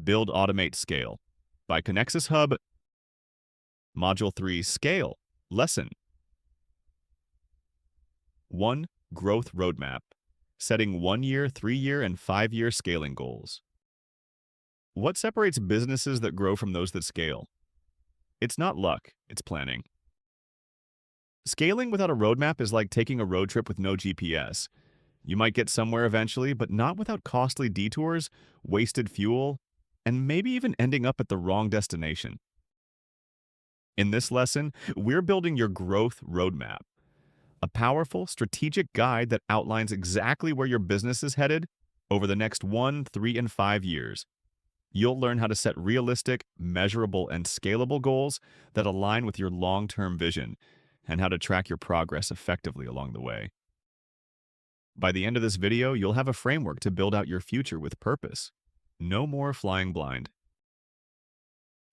Build, Automate, Scale. By Connexus Hub, Module 3, Scale. Lesson 1. Growth Roadmap. Setting 1-year, 3-year, and 5-year scaling goals. What separates businesses that grow from those that scale? It's not luck, it's planning. Scaling without a roadmap is like taking a road trip with no GPS. You might get somewhere eventually, but not without costly detours, wasted fuel, and maybe even ending up at the wrong destination. In this lesson, we're building your growth roadmap, a powerful, strategic guide that outlines exactly where your business is headed over the next 1, 3, and 5 years. You'll learn how to set realistic, measurable, and scalable goals that align with your long-term vision, and how to track your progress effectively along the way. By the end of this video, you'll have a framework to build out your future with purpose. No more flying blind.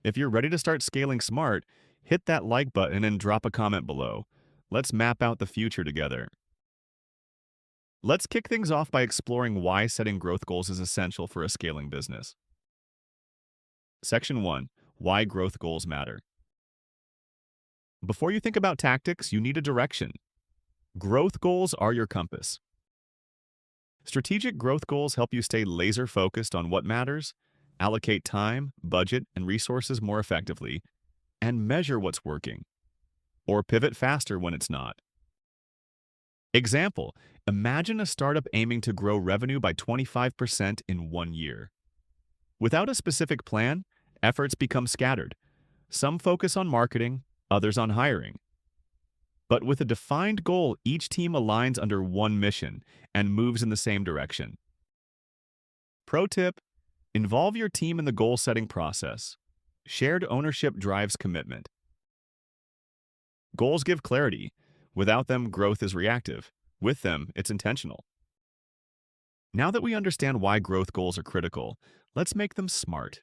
If you're ready to start scaling smart, hit that like button and drop a comment below. Let's map out the future together. Let's kick things off by exploring why setting growth goals is essential for a scaling business. Section 1. Why growth goals matter. Before you think about tactics, you need a direction. Growth goals are your compass. Strategic growth goals help you stay laser-focused on what matters, allocate time, budget, and resources more effectively, and measure what's working, or pivot faster when it's not. Example, imagine a startup aiming to grow revenue by 25% in 1 year. Without a specific plan, efforts become scattered. Some focus on marketing, others on hiring. But with a defined goal, each team aligns under one mission and moves in the same direction. Pro tip: involve your team in the goal-setting process. Shared ownership drives commitment. Goals give clarity. Without them, growth is reactive. With them, it's intentional. Now that we understand why growth goals are critical, let's make them smart.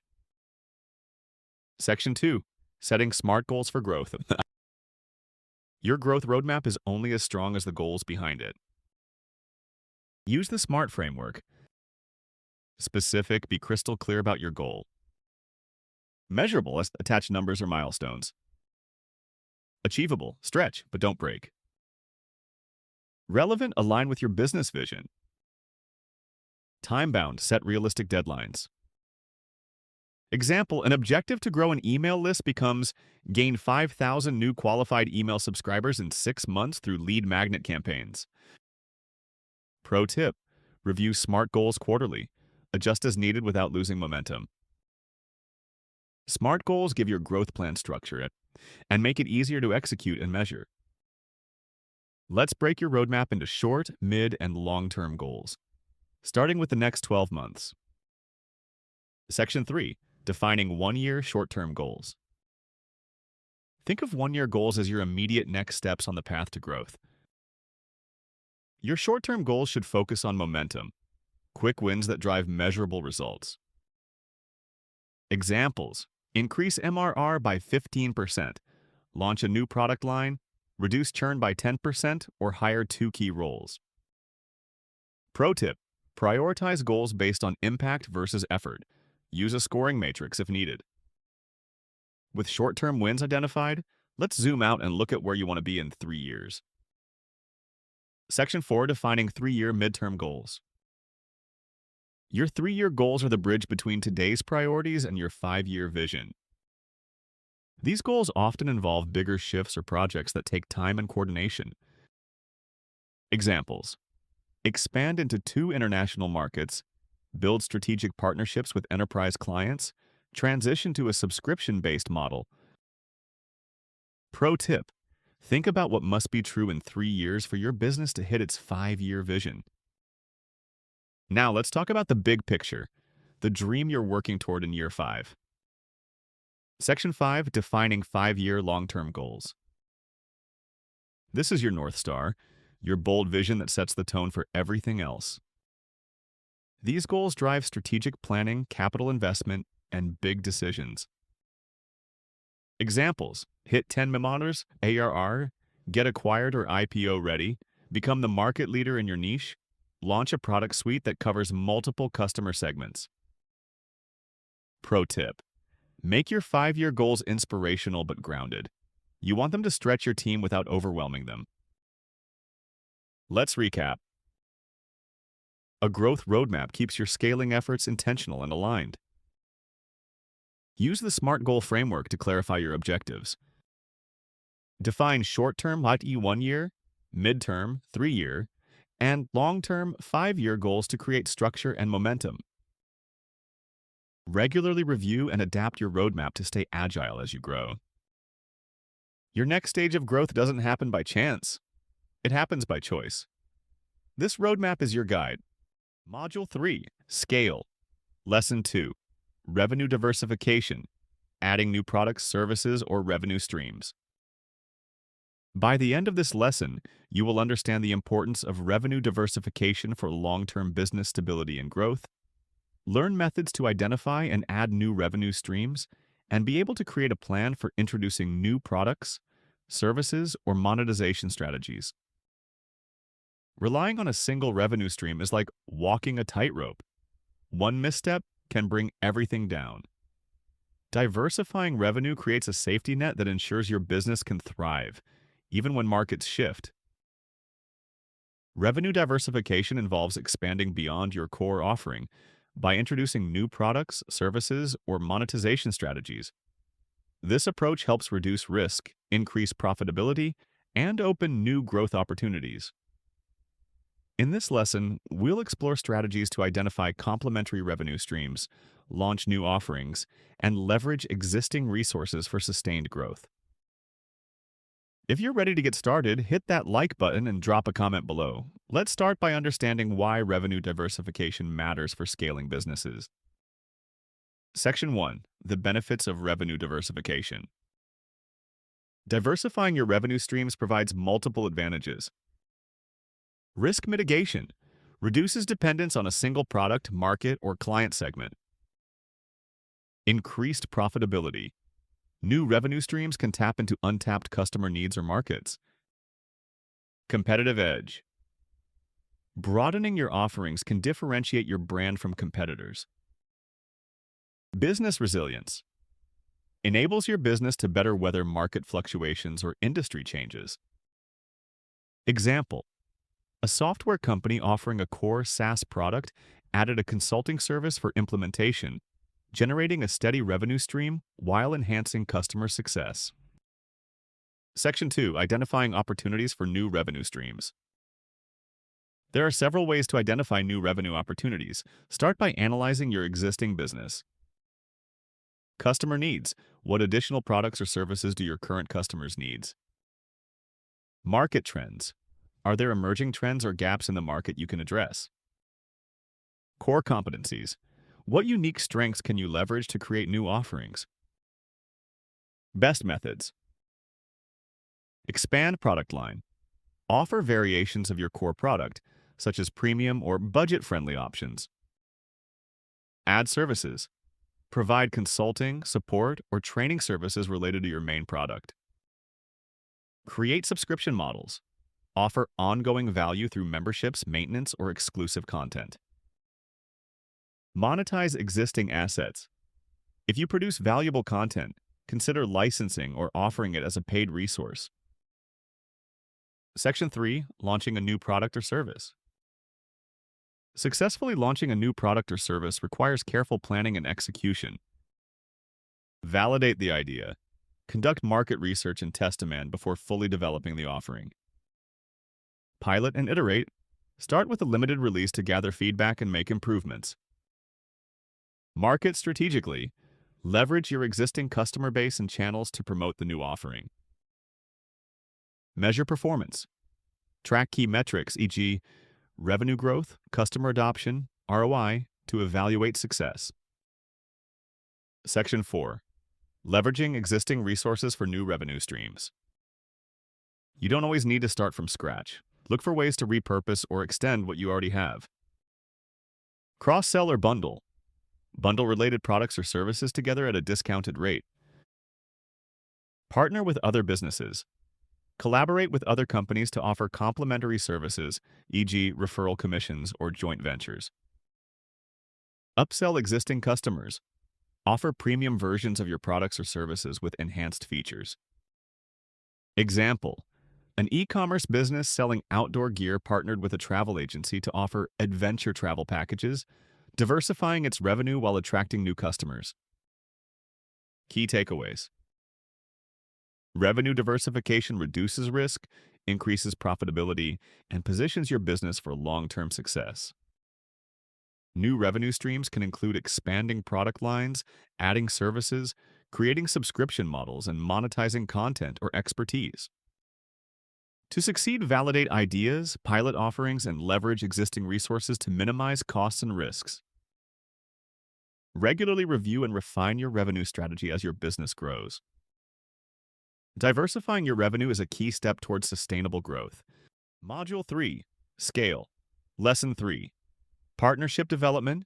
Section 2. Setting smart goals for growth. Your growth roadmap is only as strong as the goals behind it. Use the SMART framework. Specific, be crystal clear about your goal. Measurable, attach numbers or milestones. Achievable, stretch, but don't break. Relevant, align with your business vision. Time-bound, set realistic deadlines. Example, an objective to grow an email list becomes gain 5,000 new qualified email subscribers in 6 months through lead magnet campaigns. Pro tip: review SMART goals quarterly. Adjust as needed without losing momentum. SMART goals give your growth plan structure and make it easier to execute and measure. Let's break your roadmap into short, mid, and long-term goals, starting with the next 12 months. Section 3. Defining 1-year short-term goals. Think of 1-year goals as your immediate next steps on the path to growth. Your short-term goals should focus on momentum, quick wins that drive measurable results. Examples: increase MRR by 15%, launch a new product line, reduce churn by 10%, or hire 2 key roles. Pro tip: prioritize goals based on impact versus effort. Use a scoring matrix if needed. With short-term wins identified, let's zoom out and look at where you want to be in 3 years. Section 4. Defining 3-year midterm goals. Your 3-year goals are the bridge between today's priorities and your 5-year vision. These goals often involve bigger shifts or projects that take time and coordination. Examples: expand into 2 international markets, build strategic partnerships with enterprise clients, transition to a subscription-based model. Pro tip: think about what must be true in 3 years for your business to hit its 5-year vision. Now let's talk about the big picture, the dream you're working toward in year 5. Section 5. Defining 5-year long-term goals. This is your North Star, your bold vision that sets the tone for everything else. These goals drive strategic planning, capital investment, and big decisions. Examples: hit 10 million ARR, get acquired or IPO ready, become the market leader in your niche, launch a product suite that covers multiple customer segments. Pro tip: make your 5-year goals inspirational but grounded. You want them to stretch your team without overwhelming them. Let's recap. A growth roadmap keeps your scaling efforts intentional and aligned. Use the SMART goal framework to clarify your objectives. Define short-term, i.e. 1 year, mid-term, 3-year, and long-term, 5-year goals to create structure and momentum. Regularly review and adapt your roadmap to stay agile as you grow. Your next stage of growth doesn't happen by chance. It happens by choice. This roadmap is your guide. Module 3, Scale. Lesson 2, Revenue Diversification, adding new products, services, or revenue streams. By the end of this lesson, you will understand the importance of revenue diversification for long-term business stability and growth, learn methods to identify and add new revenue streams, and be able to create a plan for introducing new products, services, or monetization strategies. Relying on a single revenue stream is like walking a tightrope. One misstep can bring everything down. Diversifying revenue creates a safety net that ensures your business can thrive, even when markets shift. Revenue diversification involves expanding beyond your core offering by introducing new products, services, or monetization strategies. This approach helps reduce risk, increase profitability, and open new growth opportunities. In this lesson, we'll explore strategies to identify complementary revenue streams, launch new offerings, and leverage existing resources for sustained growth. If you're ready to get started, hit that like button and drop a comment below. Let's start by understanding why revenue diversification matters for scaling businesses. Section 1. The benefits of revenue diversification. Diversifying your revenue streams provides multiple advantages. Risk mitigation reduces dependence on a single product, market, or client segment. Increased profitability. New revenue streams can tap into untapped customer needs or markets. Competitive edge. Broadening your offerings can differentiate your brand from competitors. Business resilience. Enables your business to better weather market fluctuations or industry changes. Example: a software company offering a core SaaS product added a consulting service for implementation, generating a steady revenue stream while enhancing customer success. Section 2. Identifying opportunities for new revenue streams. There are several ways to identify new revenue opportunities. Start by analyzing your existing business. Customer needs. What additional products or services do your current customers need? Market trends. Are there emerging trends or gaps in the market you can address? Core competencies. What unique strengths can you leverage to create new offerings? Best methods. Expand product line. Offer variations of your core product, such as premium or budget-friendly options. Add services. Provide consulting, support, or training services related to your main product. Create subscription models. Offer ongoing value through memberships, maintenance, or exclusive content. Monetize existing assets. If you produce valuable content, consider licensing or offering it as a paid resource. Section 3. Launching a new product or service. Successfully launching a new product or service requires careful planning and execution. Validate the idea. Conduct market research and test demand before fully developing the offering. Pilot and iterate. Start with a limited release to gather feedback and make improvements. Market strategically. Leverage your existing customer base and channels to promote the new offering. Measure performance. Track key metrics, e.g., revenue growth, customer adoption, ROI, to evaluate success. Section 4. Leveraging existing resources for new revenue streams. You don't always need to start from scratch. Look for ways to repurpose or extend what you already have. Cross-sell or bundle. Bundle related products or services together at a discounted rate. Partner with other businesses. Collaborate with other companies to offer complementary services, e.g., referral commissions or joint ventures. Upsell existing customers. Offer premium versions of your products or services with enhanced features. Example: an e-commerce business selling outdoor gear partnered with a travel agency to offer adventure travel packages, diversifying its revenue while attracting new customers. Key takeaways: revenue diversification reduces risk, increases profitability, and positions your business for long-term success. New revenue streams can include expanding product lines, adding services, creating subscription models, and monetizing content or expertise. To succeed, validate ideas, pilot offerings, and leverage existing resources to minimize costs and risks. Regularly review and refine your revenue strategy as your business grows. Diversifying your revenue is a key step towards sustainable growth. Module 3. Scale. Lesson 3. Partnership development,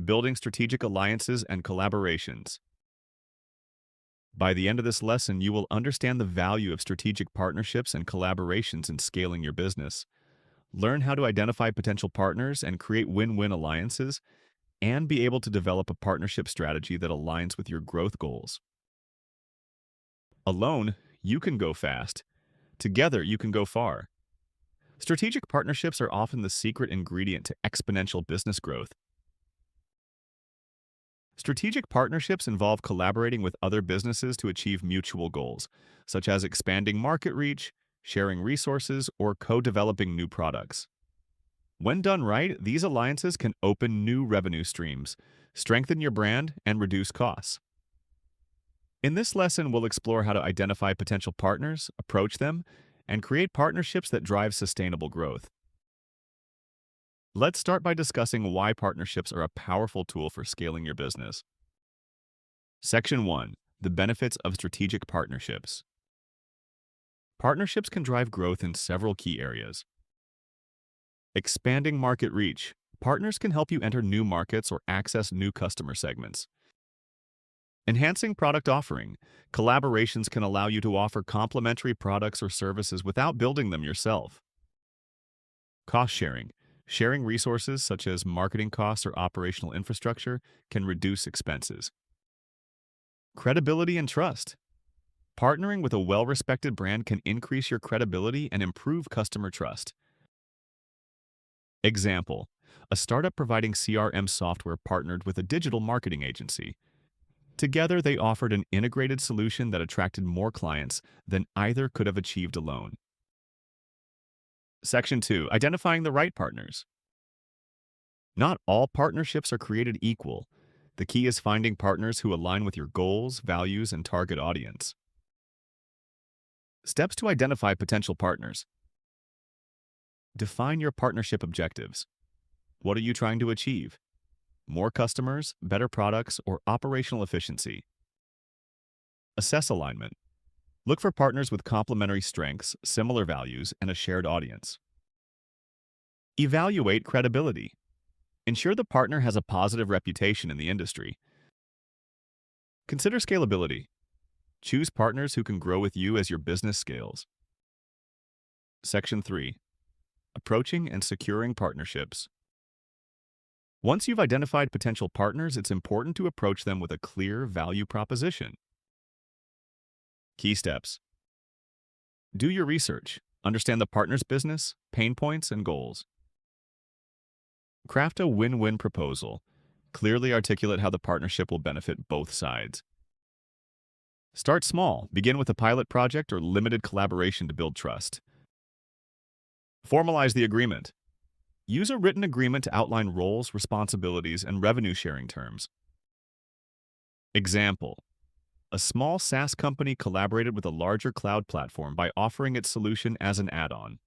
building strategic alliances and collaborations. By the end of this lesson, you will understand the value of strategic partnerships and collaborations in scaling your business, learn how to identify potential partners and create win-win alliances, and be able to develop a partnership strategy that aligns with your growth goals. Alone, you can go fast. Together, you can go far. Strategic partnerships are often the secret ingredient to exponential business growth. Strategic partnerships involve collaborating with other businesses to achieve mutual goals, such as expanding market reach, sharing resources, or co-developing new products. When done right, these alliances can open new revenue streams, strengthen your brand, and reduce costs. In this lesson, we'll explore how to identify potential partners, approach them, and create partnerships that drive sustainable growth. Let's start by discussing why partnerships are a powerful tool for scaling your business. Section 1. The benefits of strategic partnerships. Partnerships can drive growth in several key areas. Expanding market reach. Partners can help you enter new markets or access new customer segments. Enhancing product offering. Collaborations can allow you to offer complementary products or services without building them yourself. Cost sharing. Sharing resources such as marketing costs or operational infrastructure can reduce expenses. Credibility and trust. Partnering with a well-respected brand can increase your credibility and improve customer trust. Example: a startup providing CRM software partnered with a digital marketing agency. Together, they offered an integrated solution that attracted more clients than either could have achieved alone. Section 2. Identifying the right partners. Not all partnerships are created equal. The key is finding partners who align with your goals, values, and target audience. Steps to identify potential partners. Define your partnership objectives. What are you trying to achieve? More customers, better products, or operational efficiency? Assess alignment. Look for partners with complementary strengths, similar values, and a shared audience. Evaluate credibility. Ensure the partner has a positive reputation in the industry. Consider scalability. Choose partners who can grow with you as your business scales. Section 3. Approaching and securing partnerships. Once you've identified potential partners, it's important to approach them with a clear value proposition. Key steps. Do your research. Understand the partner's business, pain points, and goals. Craft a win-win proposal. Clearly articulate how the partnership will benefit both sides. Start small. Begin with a pilot project or limited collaboration to build trust. Formalize the agreement. Use a written agreement to outline roles, responsibilities, and revenue sharing terms. Example: a small SaaS company collaborated with a larger cloud platform by offering its solution as an add-on.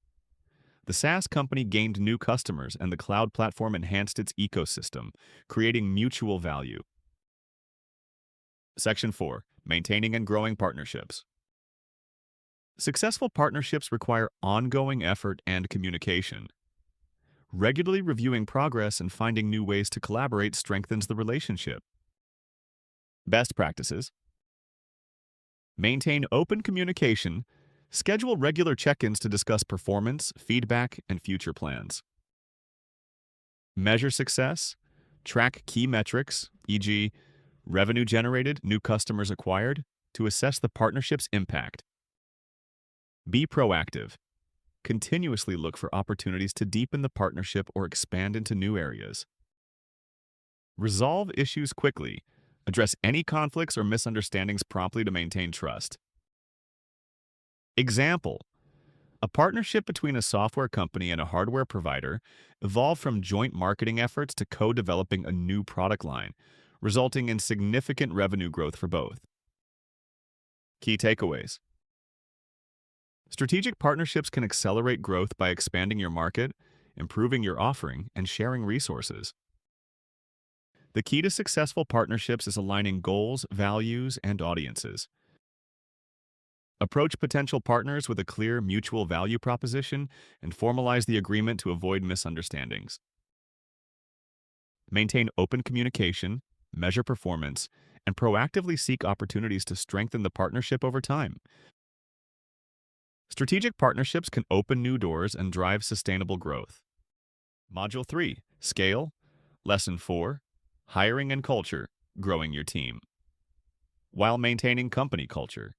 The SaaS company gained new customers and the cloud platform enhanced its ecosystem, creating mutual value. Section 4. Maintaining and growing partnerships. Successful partnerships require ongoing effort and communication. Regularly reviewing progress and finding new ways to collaborate strengthens the relationship. Best practices. Maintain open communication. Schedule regular check-ins to discuss performance, feedback, and future plans. Measure success. Track key metrics, e.g., revenue generated, new customers acquired, to assess the partnership's impact. Be proactive. Continuously look for opportunities to deepen the partnership or expand into new areas. Resolve issues quickly. Address any conflicts or misunderstandings promptly to maintain trust. Example: a partnership between a software company and a hardware provider evolved from joint marketing efforts to co-developing a new product line, resulting in significant revenue growth for both. Key takeaways: strategic partnerships can accelerate growth by expanding your market, improving your offering, and sharing resources. The key to successful partnerships is aligning goals, values, and audiences. Approach potential partners with a clear mutual value proposition and formalize the agreement to avoid misunderstandings. Maintain open communication, measure performance, and proactively seek opportunities to strengthen the partnership over time. Strategic partnerships can open new doors and drive sustainable growth. Module 3: Scale. Lesson 4: Hiring and culture, growing your team, while maintaining company culture.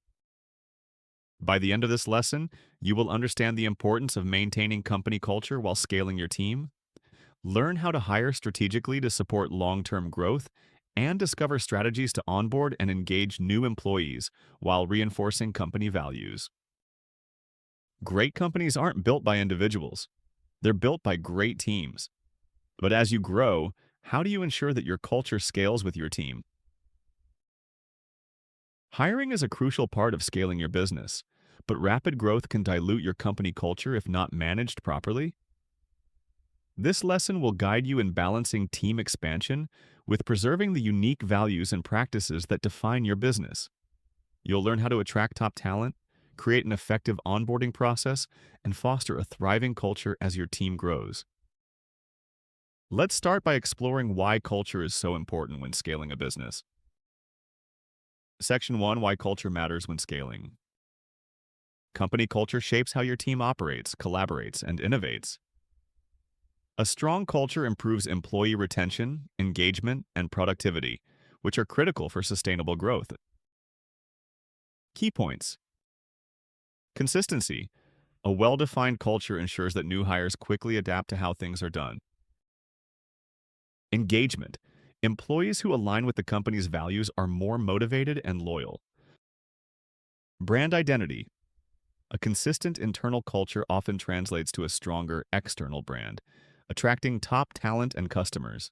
By the end of this lesson, you will understand the importance of maintaining company culture while scaling your team, learn how to hire strategically to support long-term growth, and discover strategies to onboard and engage new employees while reinforcing company values. Great companies aren't built by individuals. They're built by great teams. But as you grow, how do you ensure that your culture scales with your team? Hiring is a crucial part of scaling your business, but rapid growth can dilute your company culture if not managed properly. This lesson will guide you in balancing team expansion with preserving the unique values and practices that define your business. You'll learn how to attract top talent, create an effective onboarding process, and foster a thriving culture as your team grows. Let's start by exploring why culture is so important when scaling a business. Section 1: Why culture matters when scaling. Company culture shapes how your team operates, collaborates, and innovates. A strong culture improves employee retention, engagement, and productivity, which are critical for sustainable growth. Key points: consistency. A well-defined culture ensures that new hires quickly adapt to how things are done. Engagement. Employees who align with the company's values are more motivated and loyal. Brand identity. A consistent internal culture often translates to a stronger external brand, attracting top talent and customers.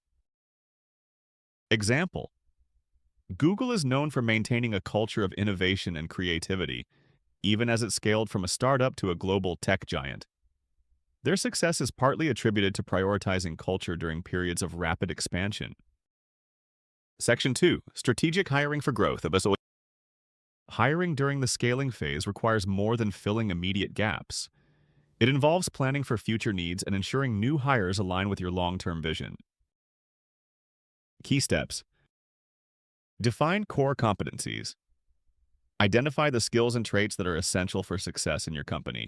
Example: Google is known for maintaining a culture of innovation and creativity, even as it scaled from a startup to a global tech giant. Their success is partly attributed to prioritizing culture during periods of rapid expansion. Section 2: Strategic hiring for growth. Hiring during the scaling phase requires more than filling immediate gaps. It involves planning for future needs and ensuring new hires align with your long-term vision. Key steps: define core competencies. Identify the skills and traits that are essential for success in your company.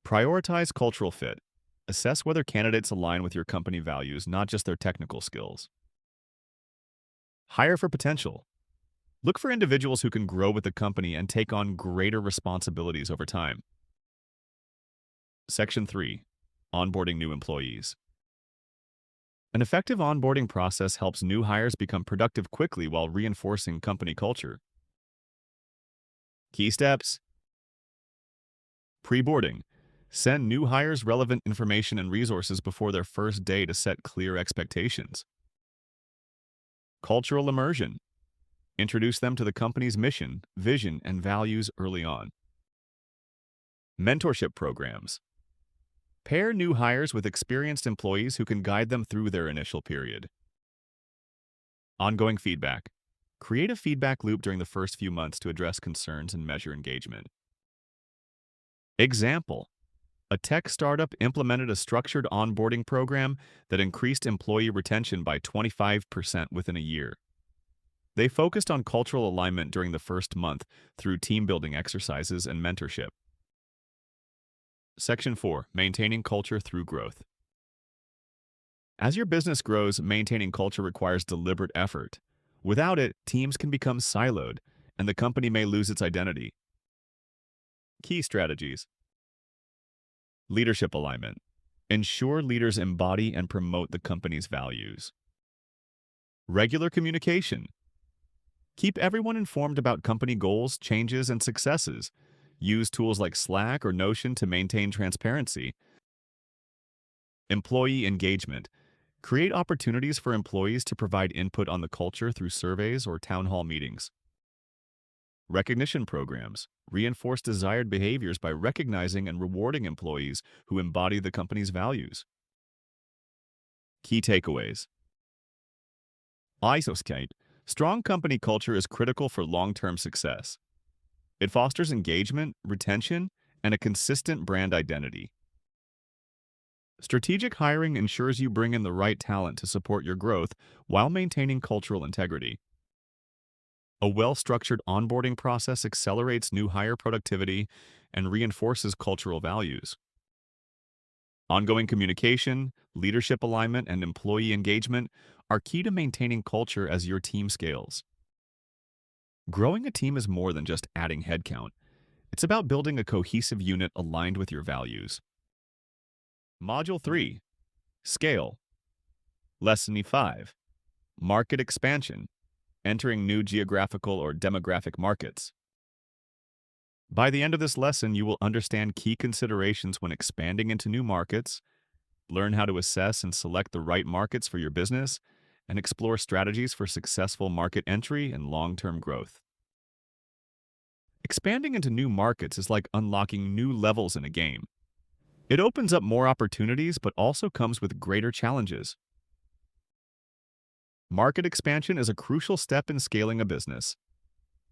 Prioritize cultural fit. Assess whether candidates align with your company values, not just their technical skills. Hire for potential. Look for individuals who can grow with the company and take on greater responsibilities over time. Section 3: Onboarding new employees. An effective onboarding process helps new hires become productive quickly while reinforcing company culture. Key steps: pre-boarding. Send new hires relevant information and resources before their first day to set clear expectations. Cultural immersion. Introduce them to the company's mission, vision, and values early on. Mentorship programs. Pair new hires with experienced employees who can guide them through their initial period. Ongoing feedback. Create a feedback loop during the first few months to address concerns and measure engagement. Example: a tech startup implemented a structured onboarding program that increased employee retention by 25% within a year. They focused on cultural alignment during the first month through team-building exercises and mentorship. Section 4: Maintaining culture through growth. As your business grows, maintaining culture requires deliberate effort. Without it, teams can become siloed, and the company may lose its identity. Key strategies. Leadership alignment. Ensure leaders embody and promote the company's values. Regular communication. Keep everyone informed about company goals, changes, and successes. Use tools like Slack or Notion to maintain transparency. Employee engagement. Create opportunities for employees to provide input on the culture through surveys or town hall meetings. Recognition programs. Reinforce desired behaviors by recognizing and rewarding employees who embody the company's values. Key takeaways. Isoscate. Strong company culture is critical for long-term success. It fosters engagement, retention, and a consistent brand identity. Strategic hiring ensures you bring in the right talent to support your growth while maintaining cultural integrity. A well-structured onboarding process accelerates new hire productivity and reinforces cultural values. Ongoing communication, leadership alignment, and employee engagement are key to maintaining culture as your team scales. Growing a team is more than just adding headcount. It's about building a cohesive unit aligned with your values. Module 3. Scale. Lesson 5. Market expansion. Entering new geographical or demographic markets. By the end of this lesson, you will understand key considerations when expanding into new markets, learn how to assess and select the right markets for your business, and explore strategies for successful market entry and long-term growth. Expanding into new markets is like unlocking new levels in a game. It opens up more opportunities, but also comes with greater challenges. Market expansion is a crucial step in scaling a business.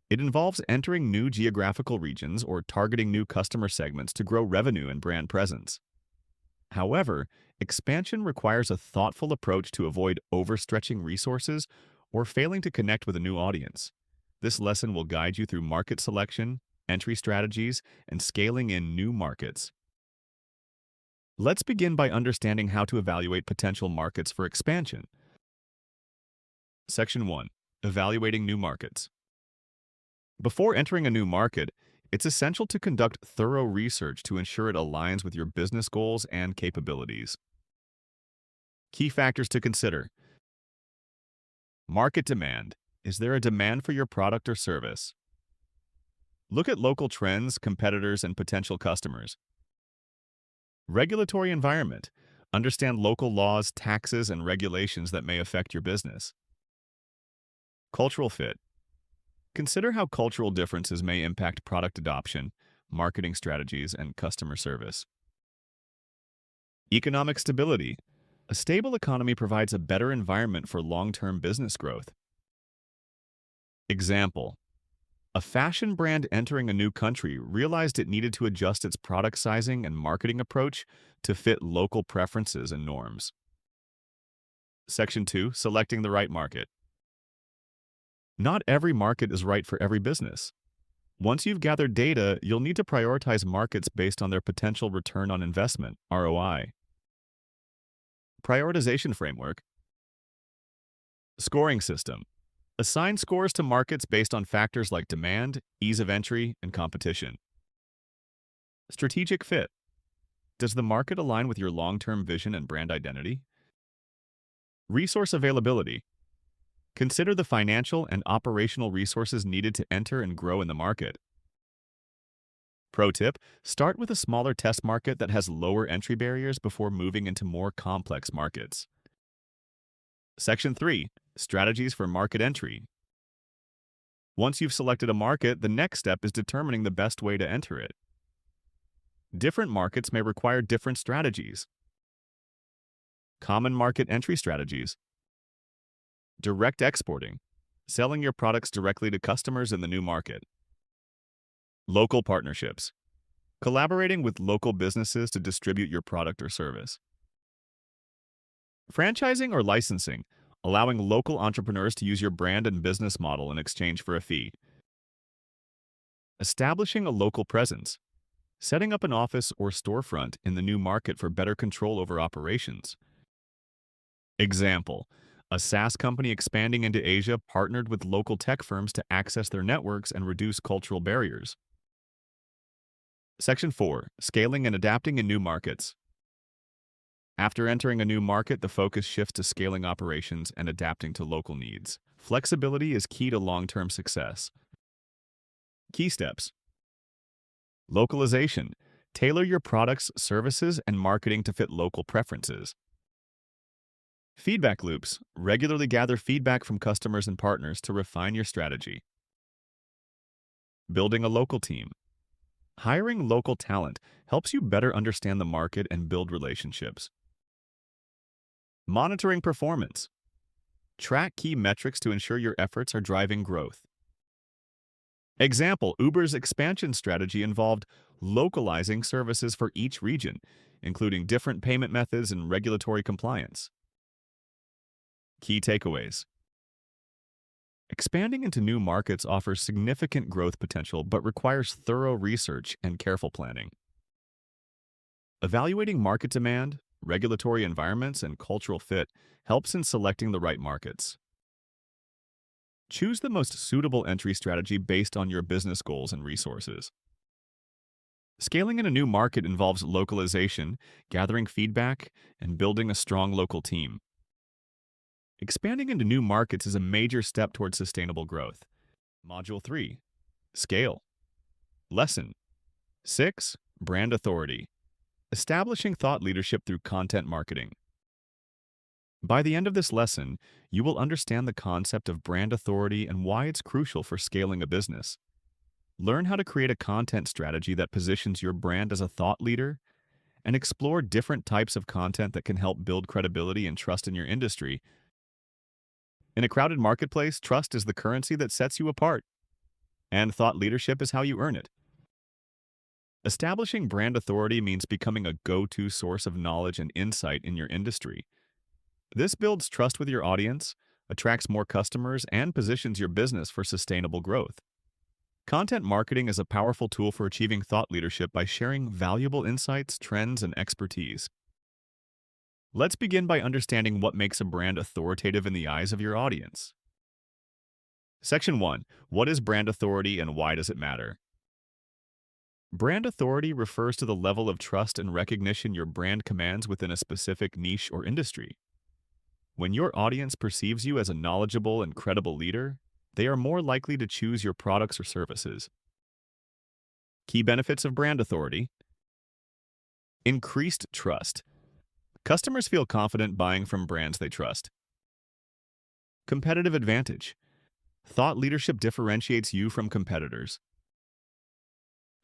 It involves entering new geographical regions or targeting new customer segments to grow revenue and brand presence. However, expansion requires a thoughtful approach to avoid overstretching resources or failing to connect with a new audience. This lesson will guide you through market selection, entry strategies, and scaling in new markets. Let's begin by understanding how to evaluate potential markets for expansion. Section 1. Evaluating new markets. Before entering a new market, it's essential to conduct thorough research to ensure it aligns with your business goals and capabilities. Key factors to consider. Market demand. Is there a demand for your product or service? Look at local trends, competitors, and potential customers. Regulatory environment. Understand local laws, taxes, and regulations that may affect your business. Cultural fit. Consider how cultural differences may impact product adoption, marketing strategies, and customer service. Economic stability. A stable economy provides a better environment for long-term business growth. Example. A fashion brand entering a new country realized it needed to adjust its product sizing and marketing approach to fit local preferences and norms. Section 2. Selecting the right market. Not every market is right for every business. Once you've gathered data, you'll need to prioritize markets based on their potential return on investment, ROI. Prioritization framework. Scoring system. Assign scores to markets based on factors like demand, ease of entry, and competition. Strategic fit. Does the market align with your long-term vision and brand identity? Resource availability. Consider the financial and operational resources needed to enter and grow in the market. Pro tip, start with a smaller test market that has lower entry barriers before moving into more complex markets. Section 3. Strategies for market entry. Once you've selected a market, the next step is determining the best way to enter it. Different markets may require different strategies. Common market entry strategies. Direct exporting. Selling your products directly to customers in the new market. Local partnerships. Collaborating with local businesses to distribute your product or service. Franchising or licensing. Allowing local entrepreneurs to use your brand and business model in exchange for a fee. Establishing a local presence. Setting up an office or storefront in the new market for better control over operations. Example. A SaaS company expanding into Asia partnered with local tech firms to access their networks and reduce cultural barriers. Section 4. Scaling and adapting in new markets. After entering a new market, the focus shifts to scaling operations and adapting to local needs. Flexibility is key to long-term success. Key steps. Localization. Tailor your products, services, and marketing to fit local preferences. Feedback loops. Regularly gather feedback from customers and partners to refine your strategy. Building a local team. Hiring local talent helps you better understand the market and build relationships. Monitoring performance. Track key metrics to ensure your efforts are driving growth. Example, Uber's expansion strategy involved localizing services for each region, including different payment methods and regulatory compliance. Key takeaways. Expanding into new markets offers significant growth potential but requires thorough research and careful planning. Evaluating market demand, regulatory environments, and cultural fit helps in selecting the right markets. Choose the most suitable entry strategy based on your business goals and resources. Scaling in a new market involves localization, gathering feedback, and building a strong local team. Expanding into new markets is a major step towards sustainable growth. Module 3. Scale. Lesson 6. Brand authority. Establishing thought leadership through content marketing. By the end of this lesson, you will understand the concept of brand authority and why it's crucial for scaling a business. Learn how to create a content strategy that positions your brand as a thought leader, and explore different types of content that can help build credibility and trust in your industry. In a crowded marketplace, trust is the currency that sets you apart, and thought leadership is how you earn it. Establishing brand authority means becoming a go-to source of knowledge and insight in your industry. This builds trust with your audience, attracts more customers, and positions your business for sustainable growth. Content marketing is a powerful tool for achieving thought leadership by sharing valuable insights, trends, and expertise. Let's begin by understanding what makes a brand authoritative in the eyes of your audience. Section 1. What is brand authority and why does it matter? Brand authority refers to the level of trust and recognition your brand commands within a specific niche or industry. When your audience perceives you as a knowledgeable and credible leader, they are more likely to choose your products or services. Key benefits of brand authority. Increased trust. Customers feel confident buying from brands they trust. Competitive advantage. Thought leadership differentiates you from competitors.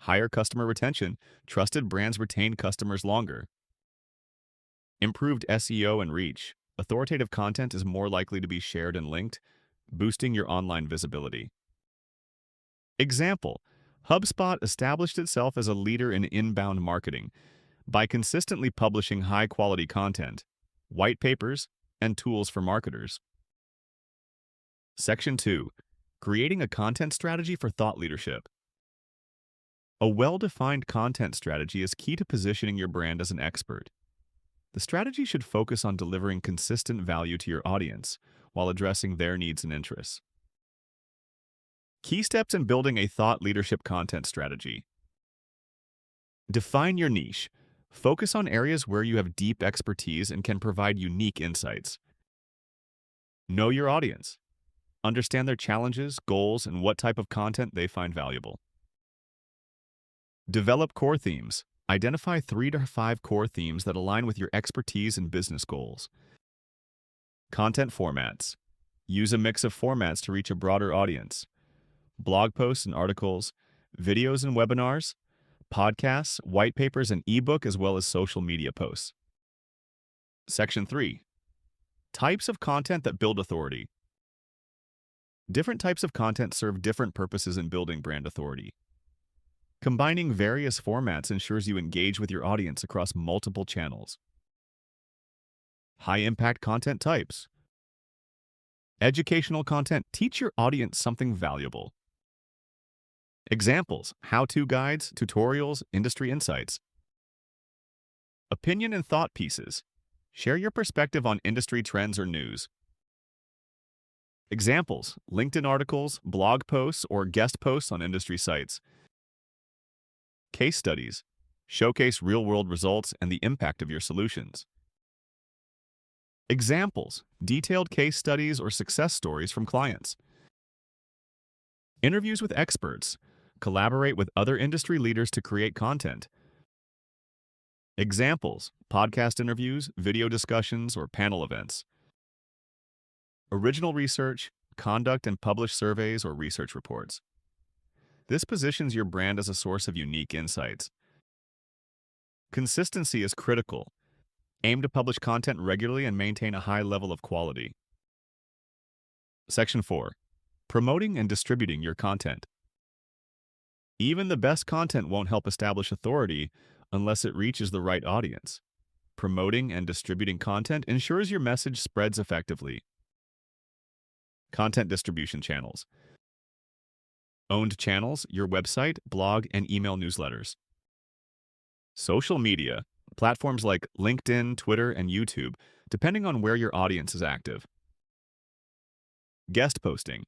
Higher customer retention. Trusted brands retain customers longer. Improved SEO and reach. Authoritative content is more likely to be shared and linked, boosting your online visibility. Example, HubSpot established itself as a leader in inbound marketing by consistently publishing high-quality content, white papers, and tools for marketers. Section 2. Creating a content strategy for thought leadership. A well-defined content strategy is key to positioning your brand as an expert. The strategy should focus on delivering consistent value to your audience while addressing their needs and interests. Key steps in building a thought leadership content strategy. Define your niche. Focus on areas where you have deep expertise and can provide unique insights. Know your audience. Understand their challenges, goals, and what type of content they find valuable. Develop core themes. Identify 3 to 5 core themes that align with your expertise and business goals. Content formats. Use a mix of formats to reach a broader audience. Blog posts and articles, videos and webinars, podcasts, white papers, and ebook, as well as social media posts. Section 3. Types of content that build authority. Different types of content serve different purposes in building brand authority. Combining various formats ensures you engage with your audience across multiple channels. High-impact content types. Educational content. Teach your audience something valuable. Examples: how-to guides, tutorials, industry insights. Opinion and thought pieces. Share your perspective on industry trends or news. Examples: LinkedIn articles, blog posts, or guest posts on industry sites. Case studies showcase real-world results and the impact of your solutions. Examples: detailed case studies or success stories from clients. Interviews with experts collaborate with other industry leaders to create content. Examples: podcast interviews, video discussions, or panel events. Original research conduct and publish surveys or research reports. This positions your brand as a source of unique insights. Consistency is critical. Aim to publish content regularly and maintain a high level of quality. Section 4. Promoting and distributing your content. Even the best content won't help establish authority unless it reaches the right audience. Promoting and distributing content ensures your message spreads effectively. Content distribution channels. Owned channels, your website, blog, and email newsletters. Social media, platforms like LinkedIn, Twitter, and YouTube, depending on where your audience is active. Guest posting.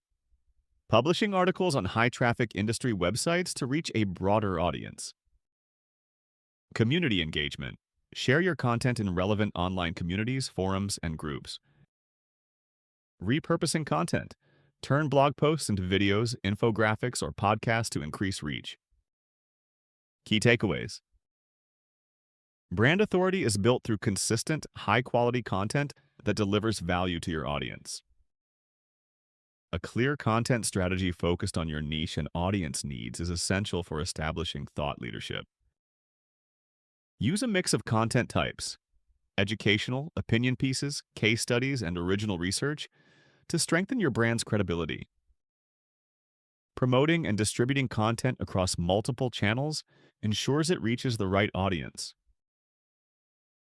Publishing articles on high-traffic industry websites to reach a broader audience. Community engagement. Share your content in relevant online communities, forums, and groups. Repurposing content. Turn blog posts into videos, infographics, or podcasts to increase reach. Key takeaways. Brand authority is built through consistent, high-quality content that delivers value to your audience. A clear content strategy focused on your niche and audience needs is essential for establishing thought leadership. Use a mix of content types: educational, opinion pieces, case studies, and original research to strengthen your brand's credibility. Promoting and distributing content across multiple channels ensures it reaches the right audience.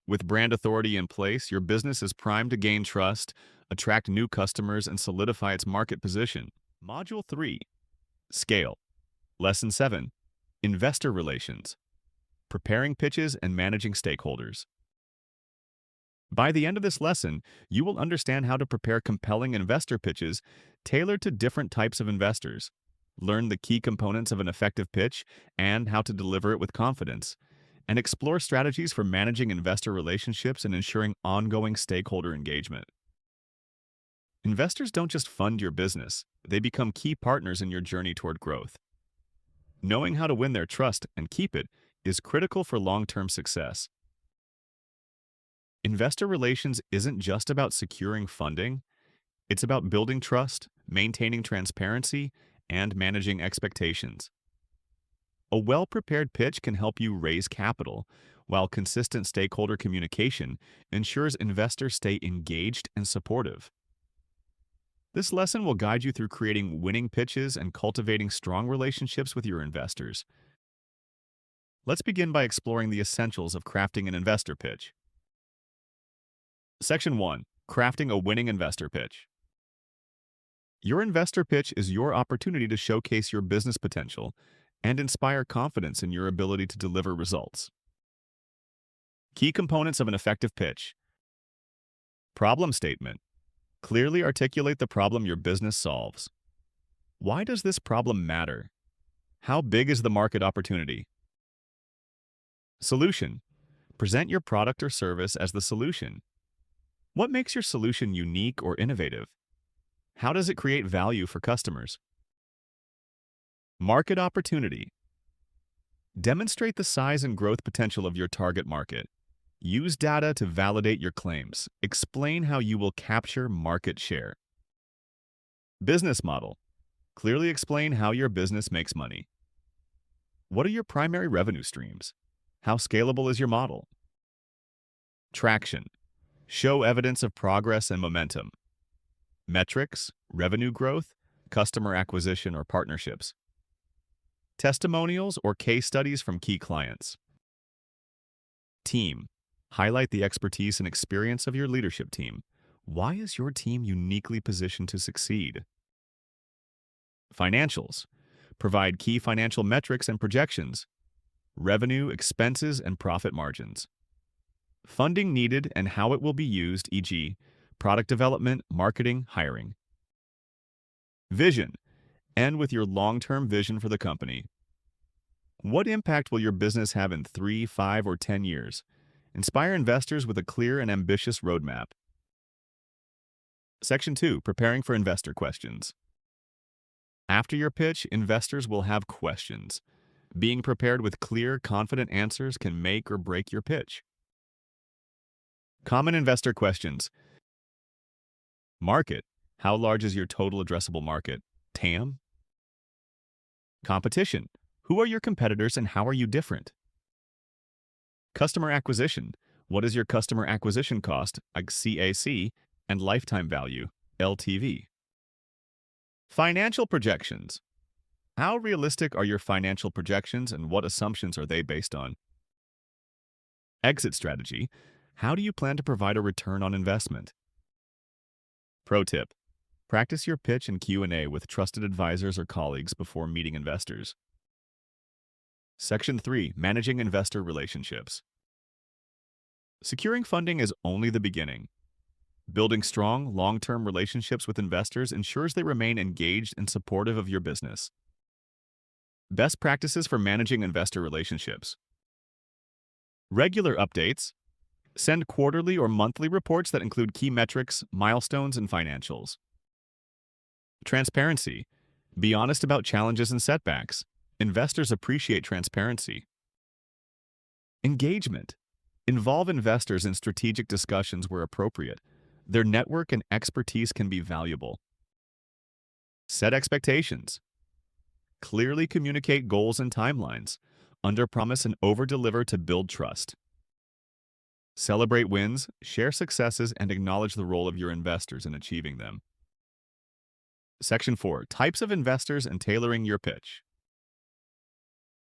With brand authority in place, your business is primed to gain trust, attract new customers, and solidify its market position. Module 3. Scale. Lesson 7. Investor Relations. Preparing pitches and managing stakeholders. By the end of this lesson, you will understand how to prepare compelling investor pitches tailored to different types of investors, learn the key components of an effective pitch and how to deliver it with confidence, and explore strategies for managing investor relationships and ensuring ongoing stakeholder engagement. Investors don't just fund your business, they become key partners in your journey toward growth. Knowing how to win their trust and keep it is critical for long-term success. Investor relations isn't just about securing funding, it's about building trust, maintaining transparency, and managing expectations. A well-prepared pitch can help you raise capital, while consistent stakeholder communication ensures investors stay engaged and supportive. This lesson will guide you through creating winning pitches and cultivating strong relationships with your investors. Let's begin by exploring the essentials of crafting an investor pitch. Section 1. Crafting a winning investor pitch. Your investor pitch is your opportunity to showcase your business potential and inspire confidence in your ability to deliver results. Key components of an effective pitch. Problem statement. Clearly articulate the problem your business solves. Why does this problem matter? How big is the market opportunity? Solution. Present your product or service as the solution. What makes your solution unique or innovative? How does it create value for customers? Market opportunity. Demonstrate the size and growth potential of your target market. Use data to validate your claims. Explain how you will capture market share. Business model. Clearly explain how your business makes money. What are your primary revenue streams? How scalable is your model? Traction. Show evidence of progress and momentum. Metrics, revenue growth, customer acquisition or partnerships. Testimonials or case studies from key clients. Team. Highlight the expertise and experience of your leadership team. Why is your team uniquely positioned to succeed? Financials. Provide key financial metrics and projections. Revenue, expenses, and profit margins. Funding needed and how it will be used, e.g., product development, marketing, hiring. Vision. End with your long-term vision for the company. What impact will your business have in 3, 5, or 10 years? Inspire investors with a clear and ambitious roadmap. Section 2. Preparing for investor questions. After your pitch, investors will have questions. Being prepared with clear, confident answers can make or break your pitch. Common investor questions. Market. How large is your total addressable market? TAM? Competition. Who are your competitors and how are you different? Customer acquisition. What is your customer acquisition cost, like CAC, and lifetime value, LTV? Financial projections. How realistic are your financial projections and what assumptions are they based on? Exit strategy. How do you plan to provide a return on investment? Pro tip. Practice your pitch and Q&A with trusted advisors or colleagues before meeting investors. Section 3. Managing investor relationships. Securing funding is only the beginning. Building strong, long-term relationships with investors ensures they remain engaged and supportive of your business. Best practices for managing investor relationships. Regular updates. Send quarterly or monthly reports that include key metrics, milestones, and financials. Transparency. Be honest about challenges and setbacks. Investors appreciate transparency. Engagement. Involve investors in strategic discussions where appropriate. Their network and expertise can be valuable. Set expectations. Clearly communicate goals and timelines. Underpromise and overdeliver to build trust. Celebrate wins, share successes, and acknowledge the role of your investors in achieving them. Section 4. Types of investors and tailoring your pitch.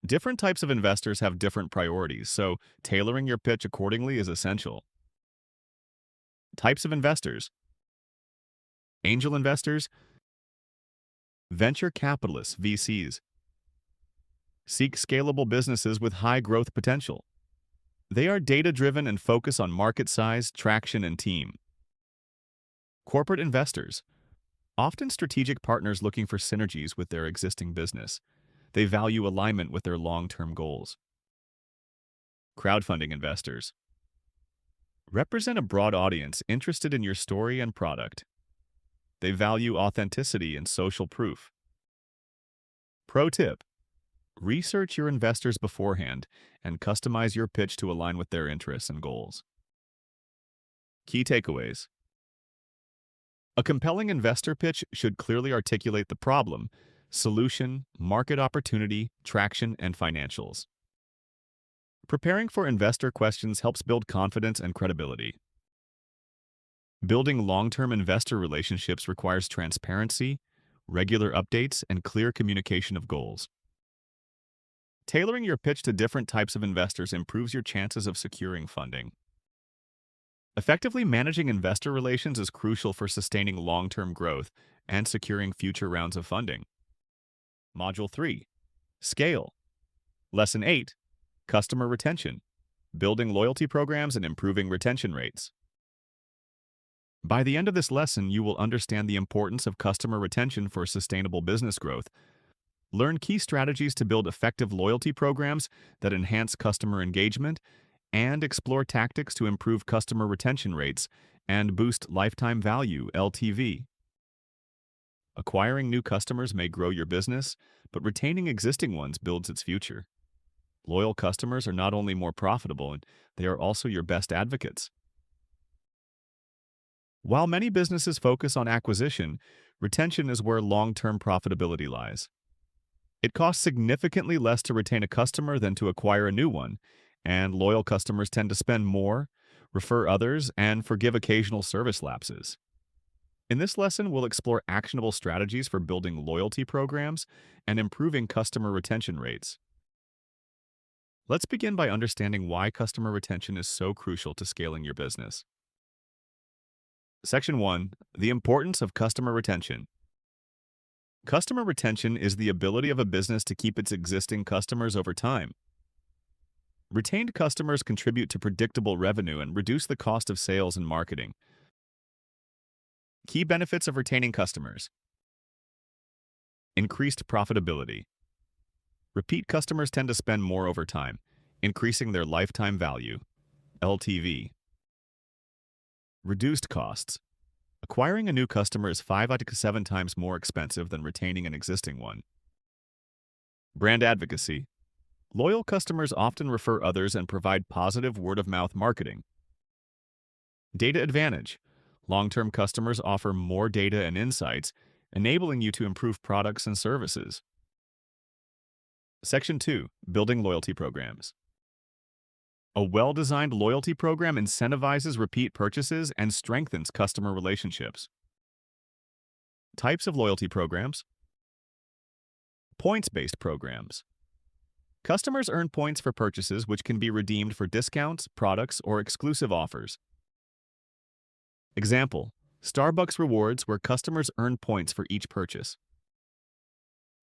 Different types of investors have different priorities, so tailoring your pitch accordingly is essential. Types of investors. Angel investors. Venture capitalists, VCs. Seek scalable businesses with high growth potential. They are data-driven and focus on market size, traction, and team. Corporate investors. Often strategic partners looking for synergies with their existing business. They value alignment with their long-term goals. Crowdfunding investors. Represent a broad audience interested in your story and product. They value authenticity and social proof. Pro tip. Research your investors beforehand and customize your pitch to align with their interests and goals. Key takeaways. A compelling investor pitch should clearly articulate the problem, solution, market opportunity, traction, and financials. Preparing for investor questions helps build confidence and credibility. Building long-term investor relationships requires transparency, regular updates, and clear communication of goals. Tailoring your pitch to different types of investors improves your chances of securing funding. Effectively managing investor relations is crucial for sustaining long-term growth and securing future rounds of funding. Module 3. Scale. Lesson 8. Customer retention. Building loyalty programs and improving retention rates. By the end of this lesson, you will understand the importance of customer retention for sustainable business growth. Learn key strategies to build effective loyalty programs that enhance customer engagement, and explore tactics to improve customer retention rates and boost lifetime value, LTV. Acquiring new customers may grow your business, but retaining existing ones builds its future. Loyal customers are not only more profitable, they are also your best advocates. While many businesses focus on acquisition, retention is where long-term profitability lies. It costs significantly less to retain a customer than to acquire a new one, and loyal customers tend to spend more, refer others, and forgive occasional service lapses. In this lesson, we'll explore actionable strategies for building loyalty programs and improving customer retention rates. Let's begin by understanding why customer retention is so crucial to scaling your business. Section 1. The importance of customer retention. Customer retention is the ability of a business to keep its existing customers over time. Retained customers contribute to predictable revenue and reduce the cost of sales and marketing. Key benefits of retaining customers. Increased profitability. Repeat customers tend to spend more over time, increasing their lifetime value, LTV. Reduced costs. Acquiring a new customer is 5 to 7 times more expensive than retaining an existing one. Brand advocacy. Loyal customers often refer others and provide positive word-of-mouth marketing. Data advantage. Long-term customers offer more data and insights, enabling you to improve products and services. Section 2. Building loyalty programs. A well-designed loyalty program incentivizes repeat purchases and strengthens customer relationships. Types of loyalty programs. Points-based programs. Customers earn points for purchases which can be redeemed for discounts, products, or exclusive offers. Example: Starbucks Rewards, where customers earn points for each purchase.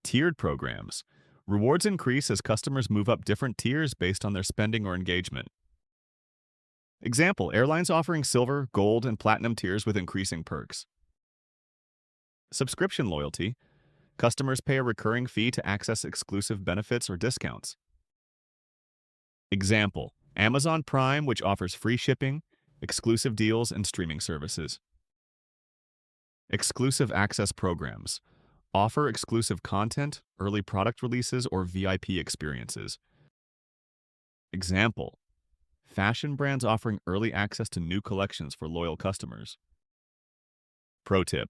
Tiered programs. Rewards increase as customers move up different tiers based on their spending or engagement. Example: airlines offering silver, gold, and platinum tiers with increasing perks. Subscription loyalty. Customers pay a recurring fee to access exclusive benefits or discounts. Example: Amazon Prime, which offers free shipping, exclusive deals, and streaming services. Exclusive access programs. Offer exclusive content, early product releases, or VIP experiences. Example: fashion brands offering early access to new collections for loyal customers. Pro tip: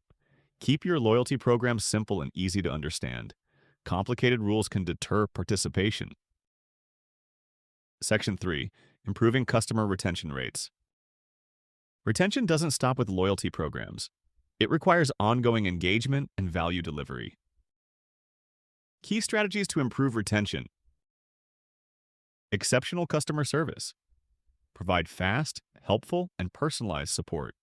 keep your loyalty program simple and easy to understand. Complicated rules can deter participation. Section 3. Improving customer retention rates. Retention doesn't stop with loyalty programs. It requires ongoing engagement and value delivery. Key strategies to improve retention. Exceptional customer service. Provide fast, helpful, and personalized support.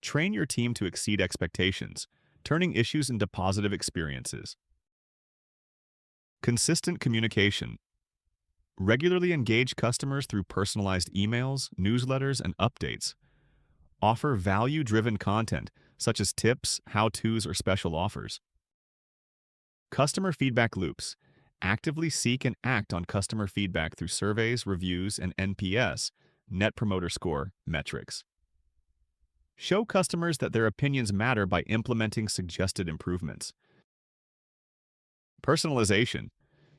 Train your team to exceed expectations, turning issues into positive experiences. Consistent communication. Regularly engage customers through personalized emails, newsletters, and updates. Offer value-driven content, such as tips, how-tos, or special offers. Customer feedback loops. Actively seek and act on customer feedback through surveys, reviews, and NPS, Net Promoter Score, metrics. Show customers that their opinions matter by implementing suggested improvements. Personalization.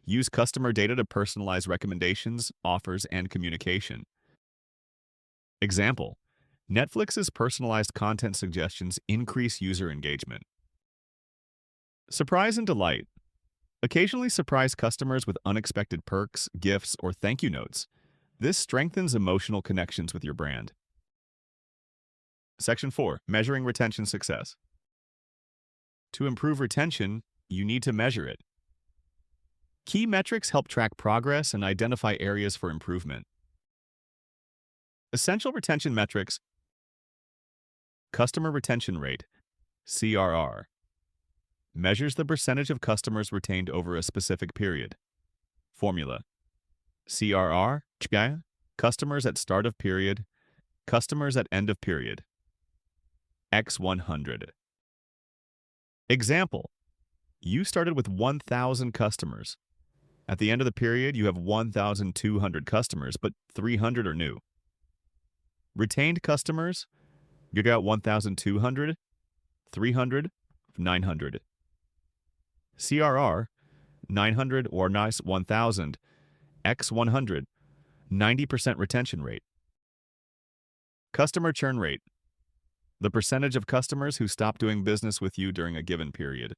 Use customer data to personalize recommendations, offers, and communication. Example: Netflix's personalized content suggestions increase user engagement. Surprise and delight. Occasionally surprise customers with unexpected perks, gifts, or thank you notes. This strengthens emotional connections with your brand. Section 4. Measuring retention success. To improve retention, you need to measure it. Key metrics help track progress and identify areas for improvement. Essential retention metrics. Customer retention rate, CRR. Measures the percentage of customers retained over a specific period. Formula: CRR, customers at start of period, customers at end of period. X100. Example: you started with 1,000 customers. At the end of the period, you have 1,200 customers, but 300 are new. Retained customers, you got 1,200, 300, 900. CRR, 900 or nice 1,000, X100, 90% retention rate. Customer churn rate, the percentage of customers who stop doing business with you during a given period.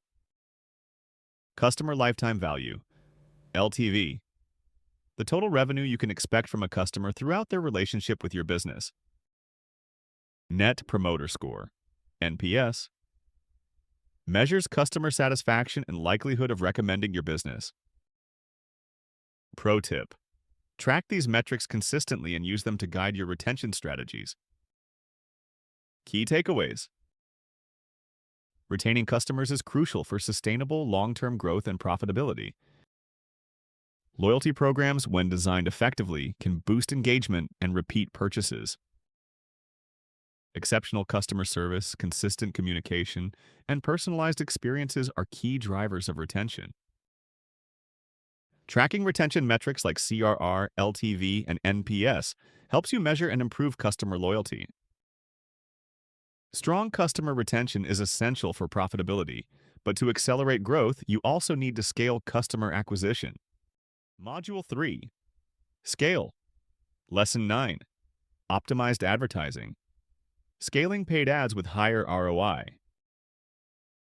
Customer lifetime value, LTV, the total revenue you can expect from a customer throughout their relationship with your business. Net Promoter Score, NPS, measures customer satisfaction and likelihood of recommending your business. Pro tip: track these metrics consistently and use them to guide your retention strategies. Key takeaways. Retaining customers is crucial for sustainable long-term growth and profitability. Loyalty programs, when designed effectively, can boost engagement and repeat purchases. Exceptional customer service, consistent communication, and personalized experiences are key drivers of retention. Tracking retention metrics like CRR, LTV, and NPS helps you measure and improve customer loyalty. Strong customer retention is essential for profitability, but to accelerate growth, you also need to scale customer acquisition. Module 3. Scale. Lesson 9. Optimized advertising. Scaling paid ads with higher ROI.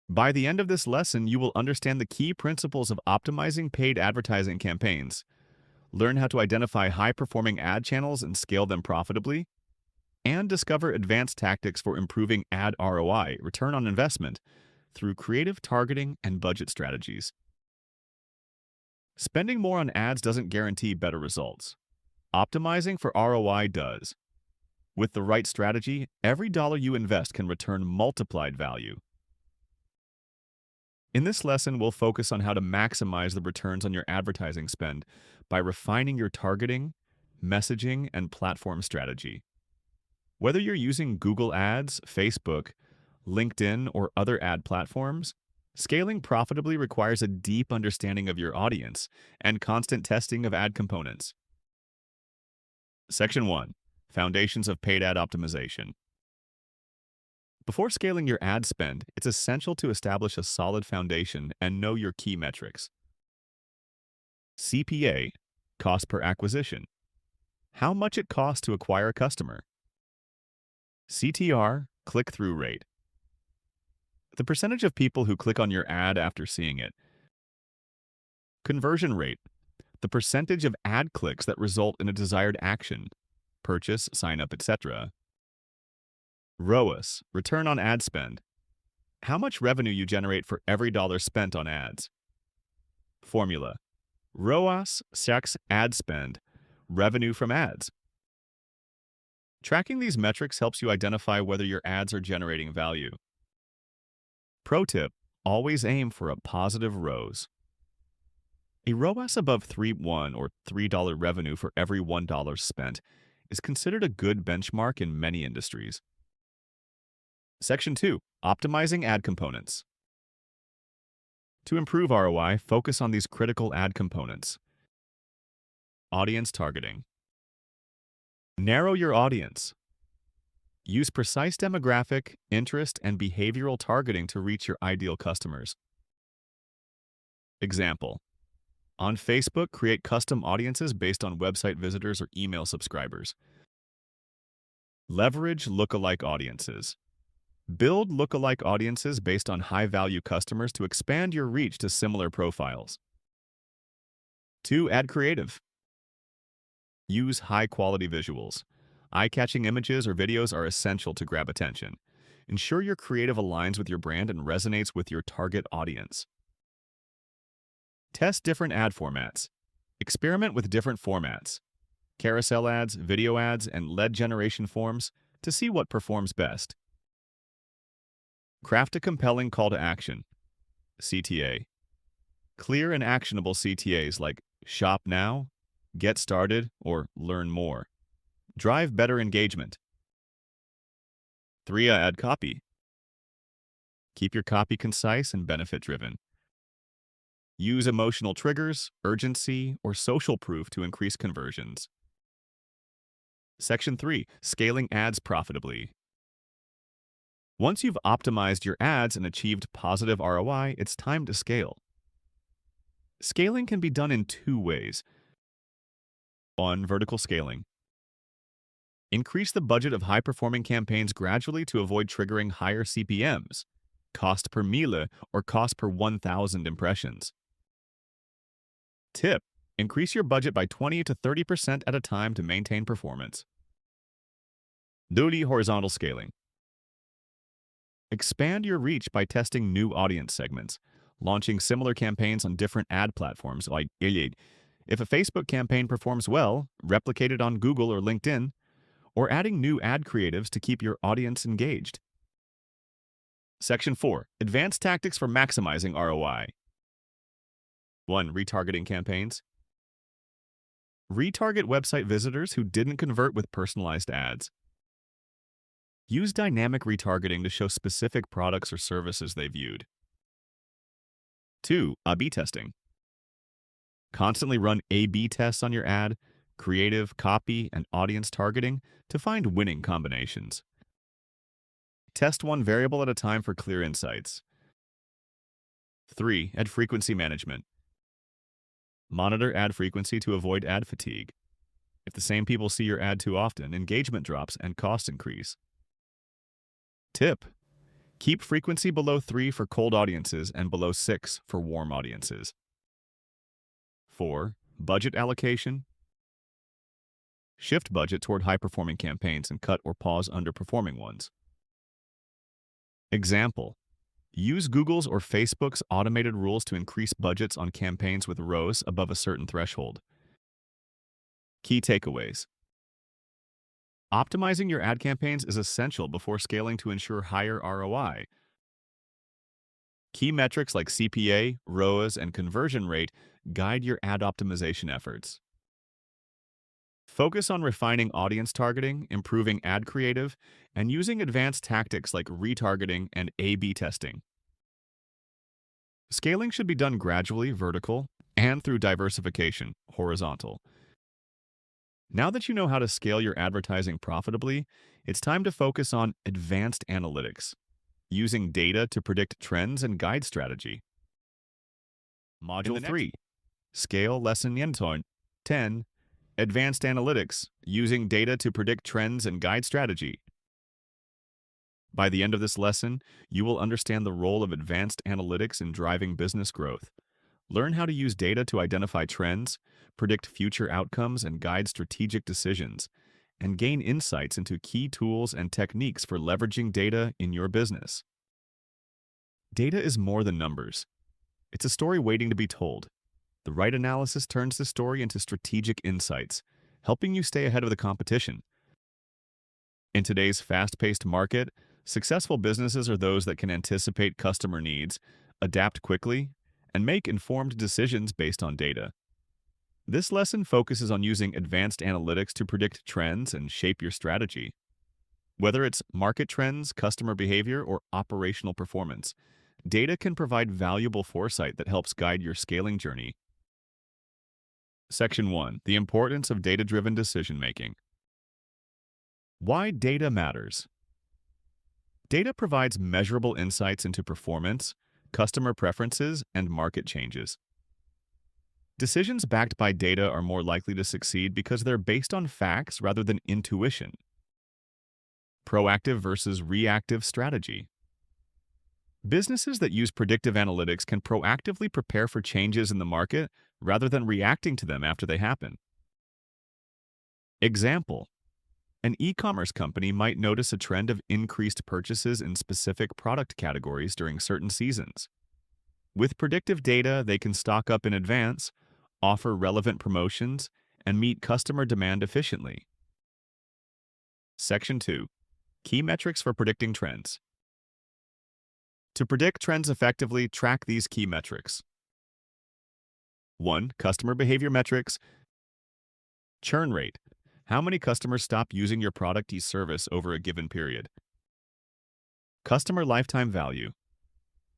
By the end of this lesson, you will understand the key principles of optimizing paid advertising campaigns, learn how to identify high-performing ad channels and scale them profitably, and discover advanced tactics for improving ad ROI, return on investment, through creative targeting and budget strategies. Spending more on ads doesn't guarantee better results. Optimizing for ROI does. With the right strategy, every dollar you invest can return multiplied value. In this lesson, we'll focus on how to maximize the returns on your advertising spend by refining your targeting, messaging, and platform strategy. Whether you're using Google Ads, Facebook, LinkedIn, or other ad platforms, scaling profitably requires a deep understanding of your audience and constant testing of ad components. Section 1. Foundations of Paid Ad Optimization. Before scaling your ad spend, it's essential to establish a solid foundation and know your key metrics. CPA, cost per acquisition. How much it costs to acquire a customer. CTR, click-through rate. The percentage of people who click on your ad after seeing it. Conversion rate, the percentage of ad clicks that result in a desired action, purchase, sign up, etc. ROAS, return on ad spend. How much revenue you generate for every dollar spent on ads. Formula. ROAS, SEX, ad spend, revenue from ads. Tracking these metrics helps you identify whether your ads are generating value. Pro tip, always aim for a positive ROAS. A ROAS above 3.1 or $3 revenue for every $1 spent is considered a good benchmark in many industries. Section 2. Optimizing ad components. To improve ROI, focus on these critical ad components. Audience targeting. Narrow your audience. Use precise demographic, interest, and behavioral targeting to reach your ideal customers. Example. On Facebook, create custom audiences based on website visitors or email subscribers. Leverage lookalike audiences. Build lookalike audiences based on high-value customers to expand your reach to similar profiles. 2. Ad creative. Use high-quality visuals. Eye-catching images or videos are essential to grab attention. Ensure your creative aligns with your brand and resonates with your target audience. Test different ad formats. Experiment with different formats. Carousel ads, video ads, and lead generation forms to see what performs best. Craft a compelling call to action. CTA. Clear and actionable CTAs like shop now, get started, or learn more. Drive better engagement. 3. Ad copy. Keep your copy concise and benefit-driven. Use emotional triggers, urgency, or social proof to increase conversions. Section 3. Scaling ads profitably. Once you've optimized your ads and achieved positive ROI, it's time to scale. Scaling can be done in 2 ways. 1. Vertical scaling. Increase the budget of high-performing campaigns gradually to avoid triggering higher CPMs, cost per mille, or cost per 1,000 impressions. Tip: increase your budget by 20 to 30% at a time to maintain performance. 2. Horizontal scaling. Expand your reach by testing new audience segments, launching similar campaigns on different ad platforms like if a Facebook campaign performs well, replicate it on Google or LinkedIn, or adding new ad creatives to keep your audience engaged. Section 4. Advanced tactics for maximizing ROI. 1. Retargeting campaigns. Retarget website visitors who didn't convert with personalized ads. Use dynamic retargeting to show specific products or services they viewed. 2. A/B testing. Constantly run A/B tests on your ad, creative, copy, and audience targeting to find winning combinations. Test one variable at a time for clear insights. 3. Ad frequency management. Monitor ad frequency to avoid ad fatigue. If the same people see your ad too often, engagement drops and costs increase. Tip: keep frequency below 3 for cold audiences and below 6 for warm audiences. 4. Budget allocation. Shift budget toward high-performing campaigns and cut or pause underperforming ones. Example: use Google's or Facebook's automated rules to increase budgets on campaigns with ROAS above a certain threshold. Key takeaways: optimizing your ad campaigns is essential before scaling to ensure higher ROI. Key metrics like CPA, ROAS, and conversion rate guide your ad optimization efforts. Focus on refining audience targeting, improving ad creative, and using advanced tactics like retargeting and A/B testing. Scaling should be done gradually, vertical, and through diversification, horizontal. Now that you know how to scale your advertising profitably, it's time to focus on advanced analytics, using data to predict trends and guide strategy. Module 3, Scale Lesson Yenton 10, Advanced Analytics, using data to predict trends and guide strategy. By the end of this lesson, you will understand the role of advanced analytics in driving business growth. Learn how to use data to identify trends, predict future outcomes, and guide strategic decisions, and gain insights into key tools and techniques for leveraging data in your business. Data is more than numbers. It's a story waiting to be told. The right analysis turns the story into strategic insights, helping you stay ahead of the competition. In today's fast-paced market, successful businesses are those that can anticipate customer needs, adapt quickly, and make informed decisions based on data. This lesson focuses on using advanced analytics to predict trends and shape your strategy. Whether it's market trends, customer behavior, or operational performance, data can provide valuable foresight that helps guide your scaling journey. Section 1. The importance of data-driven decision-making. Why data matters. Data provides measurable insights into performance, customer preferences, and market changes. Decisions backed by data are more likely to succeed because they're based on facts rather than intuition. Proactive versus reactive strategy. Businesses that use predictive analytics can proactively prepare for changes in the market rather than reacting to them after they happen. Example: an e-commerce company might notice a trend of increased purchases in specific product categories during certain seasons. With predictive data, they can stock up in advance, offer relevant promotions, and meet customer demand efficiently. Section 2. Key metrics for predicting trends. To predict trends effectively, track these key metrics. 1. Customer behavior metrics. Churn rate. How many customers stop using your product or service over a given period? Customer lifetime value.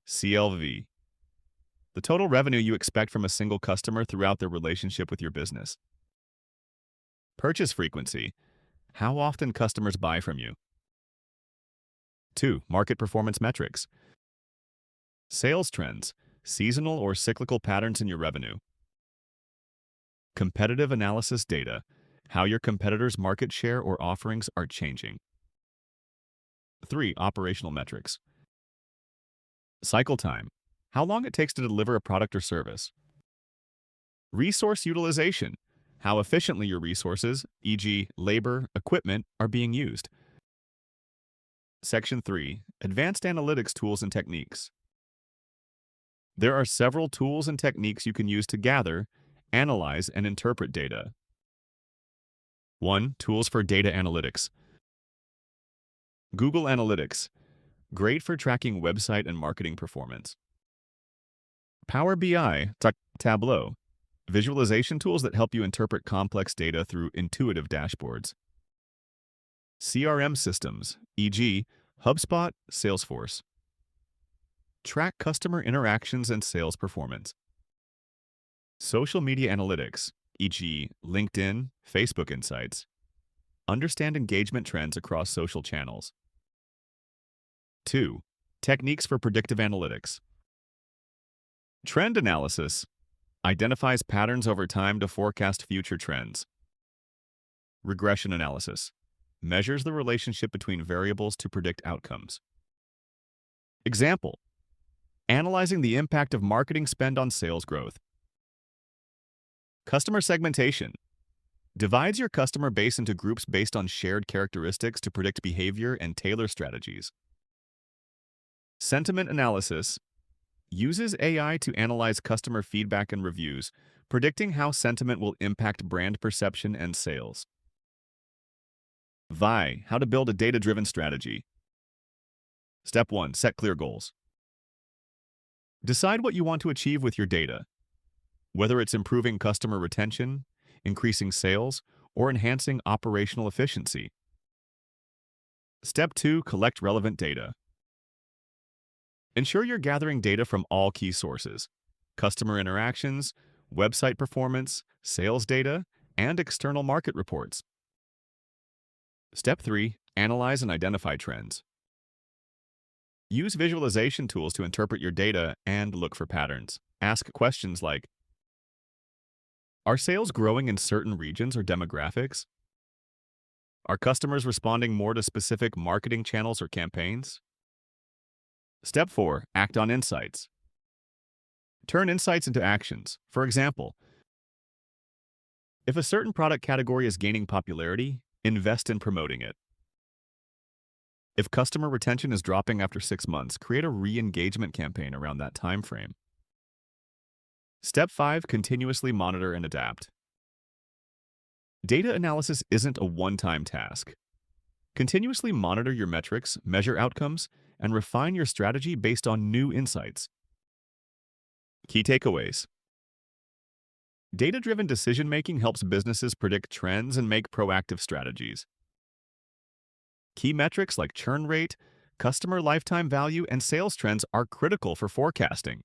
CLV. The total revenue you expect from a single customer throughout their relationship with your business. Purchase frequency. How often customers buy from you. 2. Market performance metrics. Sales trends, seasonal or cyclical patterns in your revenue. Competitive analysis data, how your competitors' market share or offerings are changing. 3. Operational metrics. Cycle time, how long it takes to deliver a product or service. Resource utilization, how efficiently your resources, e.g. labor, equipment, are being used. Section 3. Advanced analytics tools and techniques. There are several tools and techniques you can use to gather, analyze, and interpret data. 1. Tools for data analytics. Google Analytics, great for tracking website and marketing performance. Power BI, Tableau, visualization tools that help you interpret complex data through intuitive dashboards. CRM systems, e.g., HubSpot, Salesforce. Track customer interactions and sales performance. Social media analytics, e.g., LinkedIn, Facebook Insights. Understand engagement trends across social channels. 2. Techniques for predictive analytics. Trend analysis identifies patterns over time to forecast future trends. Regression analysis measures the relationship between variables to predict outcomes. Example: analyzing the impact of marketing spend on sales growth. Customer segmentation divides your customer base into groups based on shared characteristics to predict behavior and tailor strategies. Sentiment analysis uses AI to analyze customer feedback and reviews, predicting how sentiment will impact brand perception and sales. VI, how to build a data-driven strategy. Step 1, set clear goals. Decide what you want to achieve with your data, whether it's improving customer retention, increasing sales, or enhancing operational efficiency. Step 2, collect relevant data. Ensure you're gathering data from all key sources: customer interactions, website performance, sales data, and external market reports. Step 3, analyze and identify trends. Use visualization tools to interpret your data and look for patterns. Ask questions like, are sales growing in certain regions or demographics? Are customers responding more to specific marketing channels or campaigns? Step 4, act on insights. Turn insights into actions. For example, if a certain product category is gaining popularity, invest in promoting it. If customer retention is dropping after 6 months, create a re-engagement campaign around that time frame. Step 5, continuously monitor and adapt. Data analysis isn't a one-time task. Continuously monitor your metrics, measure outcomes, and refine your strategy based on new insights. Key takeaways. Data-driven decision-making helps businesses predict trends and make proactive strategies. Key metrics like churn rate, customer lifetime value, and sales trends are critical for forecasting.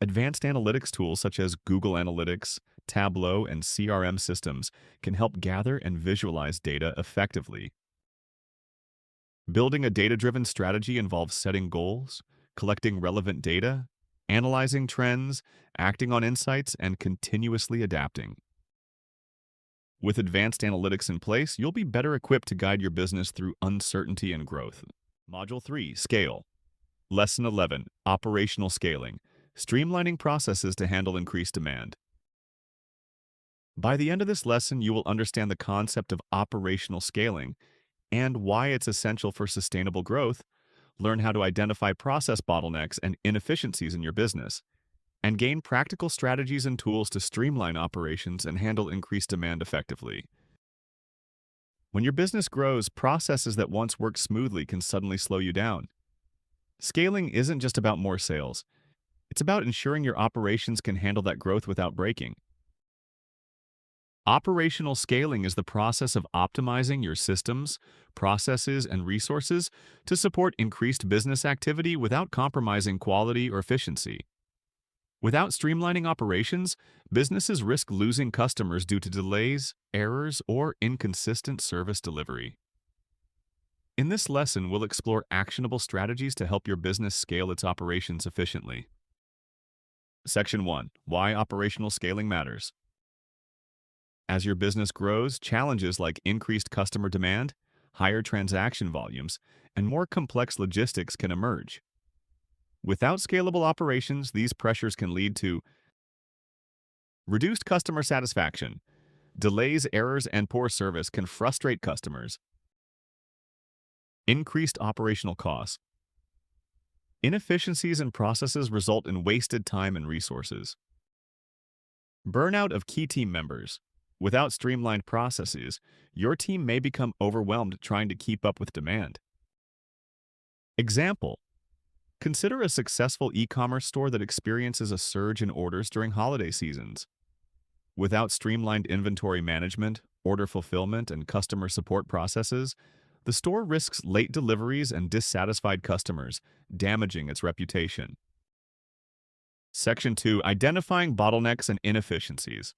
Advanced analytics tools such as Google Analytics, Tableau, and CRM systems can help gather and visualize data effectively. Building a data-driven strategy involves setting goals, collecting relevant data, analyzing trends, acting on insights, and continuously adapting. With advanced analytics in place, you'll be better equipped to guide your business through uncertainty and growth. Module 3, Scale. Lesson 11, Operational Scaling. Streamlining processes to handle increased demand. By the end of this lesson, you will understand the concept of operational scaling and why it's essential for sustainable growth, learn how to identify process bottlenecks and inefficiencies in your business, and gain practical strategies and tools to streamline operations and handle increased demand effectively. When your business grows, processes that once worked smoothly can suddenly slow you down. Scaling isn't just about more sales. It's about ensuring your operations can handle that growth without breaking. Operational scaling is the process of optimizing your systems, processes, and resources to support increased business activity without compromising quality or efficiency. Without streamlining operations, businesses risk losing customers due to delays, errors, or inconsistent service delivery. In this lesson, we'll explore actionable strategies to help your business scale its operations efficiently. Section 1. Why operational scaling matters. As your business grows, challenges like increased customer demand, higher transaction volumes, and more complex logistics can emerge. Without scalable operations, these pressures can lead to reduced customer satisfaction. Delays, errors, and poor service can frustrate customers. Increased operational costs. Inefficiencies in processes result in wasted time and resources. Burnout of key team members. Without streamlined processes, your team may become overwhelmed trying to keep up with demand. Example: consider a successful e-commerce store that experiences a surge in orders during holiday seasons. Without streamlined inventory management, order fulfillment, and customer support processes, the store risks late deliveries and dissatisfied customers, damaging its reputation. Section 2. Identifying bottlenecks and inefficiencies.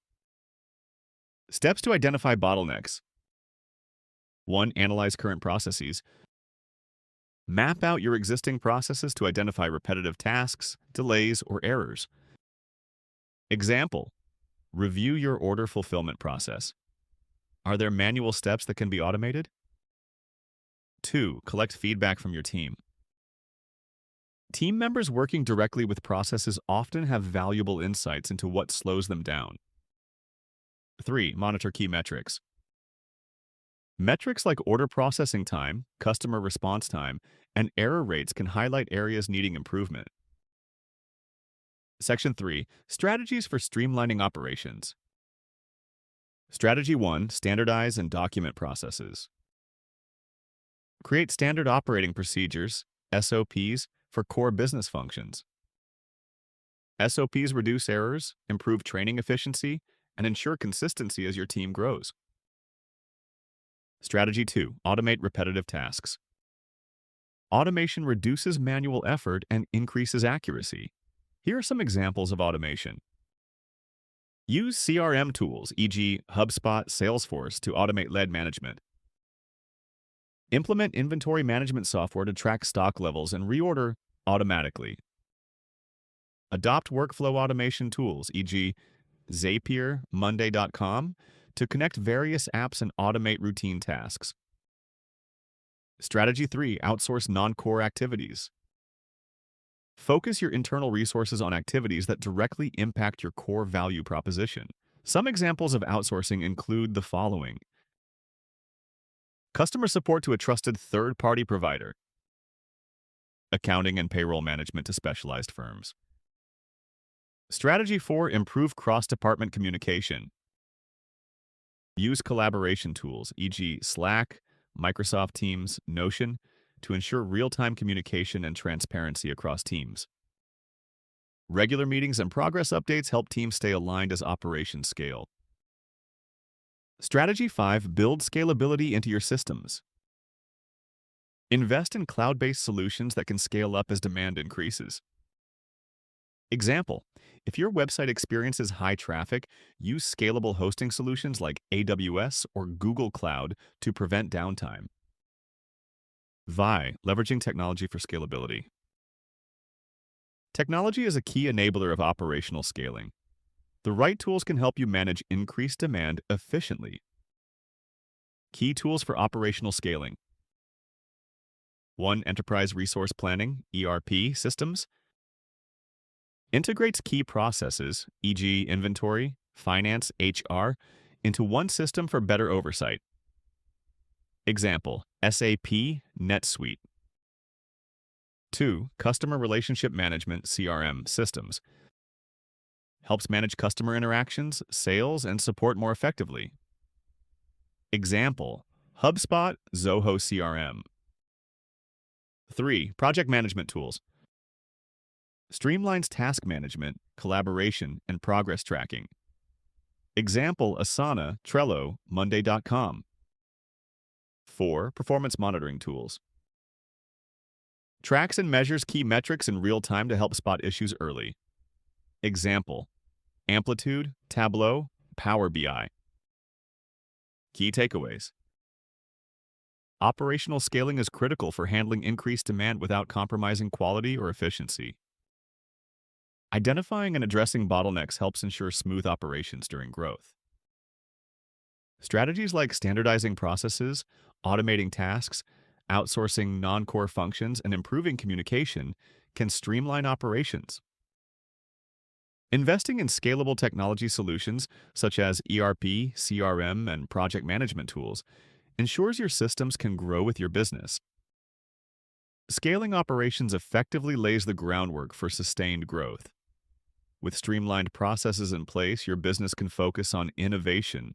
Steps to identify bottlenecks. 1. Analyze current processes. Map out your existing processes to identify repetitive tasks, delays, or errors. Example: review your order fulfillment process. Are there manual steps that can be automated? 2. Collect feedback from your team. Team members working directly with processes often have valuable insights into what slows them down. 3. Monitor key metrics. Metrics like order processing time, customer response time, and error rates can highlight areas needing improvement. Section 3. Strategies for streamlining operations. Strategy 1. Standardize and document processes. Create standard operating procedures, SOPs, for core business functions. SOPs reduce errors, improve training efficiency, and ensure consistency as your team grows. Strategy 2. Automate repetitive tasks. Automation reduces manual effort and increases accuracy. Here are some examples of automation. Use CRM tools, e.g., HubSpot, Salesforce, to automate lead management. Implement inventory management software to track stock levels and reorder automatically. Adopt workflow automation tools, e.g., Zapier, Monday.com, to connect various apps and automate routine tasks. Strategy 3. Outsource non-core activities. Focus your internal resources on activities that directly impact your core value proposition. Some examples of outsourcing include the following: customer support to a trusted third-party provider, accounting and payroll management to specialized firms. Strategy 4. Improve cross-department communication. Use collaboration tools, e.g., Slack, Microsoft Teams, Notion, to ensure real-time communication and transparency across teams. Regular meetings and progress updates help teams stay aligned as operations scale. Strategy 5. Build scalability into your systems. Invest in cloud-based solutions that can scale up as demand increases. Example: if your website experiences high traffic, use scalable hosting solutions like AWS or Google Cloud to prevent downtime. Leveraging technology for scalability. Technology is a key enabler of operational scaling. The right tools can help you manage increased demand efficiently. Key tools for operational scaling. 1. Enterprise Resource Planning, ERP, systems. Integrates key processes, e.g., inventory, finance, HR, into one system for better oversight. Example: SAP, NetSuite. 2. Customer Relationship Management, CRM, systems. Helps manage customer interactions, sales, and support more effectively. Example: HubSpot, Zoho CRM. 3. Project Management Tools. Streamlines task management, collaboration, and progress tracking. Example: Asana, Trello, Monday.com. 4. Performance monitoring tools. Tracks and measures key metrics in real time to help spot issues early. Example: Amplitude, Tableau, Power BI. Key takeaways. Operational scaling is critical for handling increased demand without compromising quality or efficiency. Identifying and addressing bottlenecks helps ensure smooth operations during growth. Strategies like standardizing processes, automating tasks, outsourcing non-core functions, and improving communication can streamline operations. Investing in scalable technology solutions such as ERP, CRM, and project management tools ensures your systems can grow with your business. Scaling operations effectively lays the groundwork for sustained growth. With streamlined processes in place, your business can focus on innovation.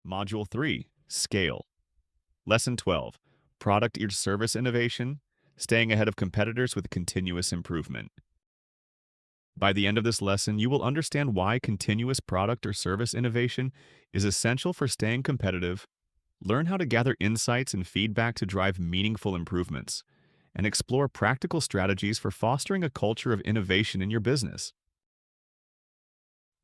Module 3. Scale. Lesson 12. Product or service innovation, staying ahead of competitors with continuous improvement. By the end of this lesson, you will understand why continuous product or service innovation is essential for staying competitive, learn how to gather insights and feedback to drive meaningful improvements, and explore practical strategies for fostering a culture of innovation in your business.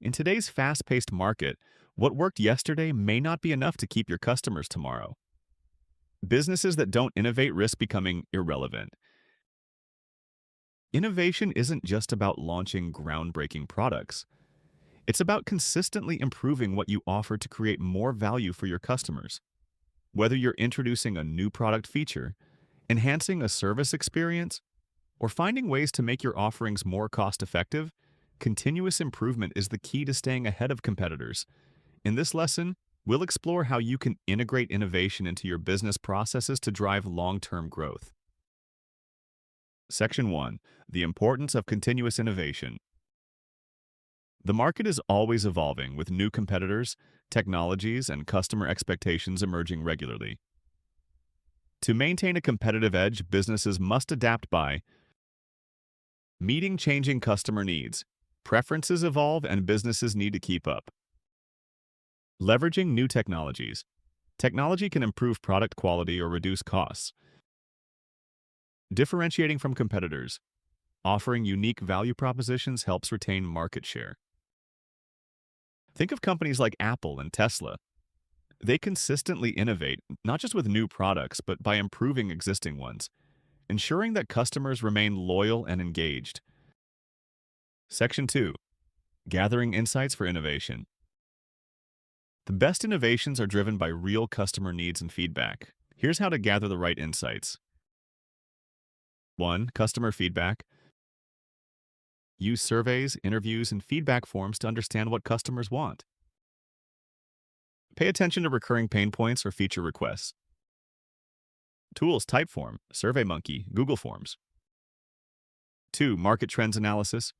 In today's fast-paced market, what worked yesterday may not be enough to keep your customers tomorrow. Businesses that don't innovate risk becoming irrelevant. Innovation isn't just about launching groundbreaking products. It's about consistently improving what you offer to create more value for your customers. Whether you're introducing a new product feature, enhancing a service experience, or finding ways to make your offerings more cost-effective, continuous improvement is the key to staying ahead of competitors. In this lesson, we'll explore how you can integrate innovation into your business processes to drive long-term growth. Section 1. The importance of continuous innovation. The market is always evolving, with new competitors, technologies, and customer expectations emerging regularly. To maintain a competitive edge, businesses must adapt by meeting changing customer needs. Preferences evolve and businesses need to keep up. Leveraging new technologies. Technology can improve product quality or reduce costs. Differentiating from competitors. Offering unique value propositions helps retain market share. Think of companies like Apple and Tesla. They consistently innovate, not just with new products, but by improving existing ones, ensuring that customers remain loyal and engaged. Section 2. Gathering insights for innovation. The best innovations are driven by real customer needs and feedback. Here's how to gather the right insights. 1. Customer feedback. Use surveys, interviews, and feedback forms to understand what customers want. Pay attention to recurring pain points or feature requests. Tools: Typeform, SurveyMonkey, Google Forms. 2. Market trends analysis.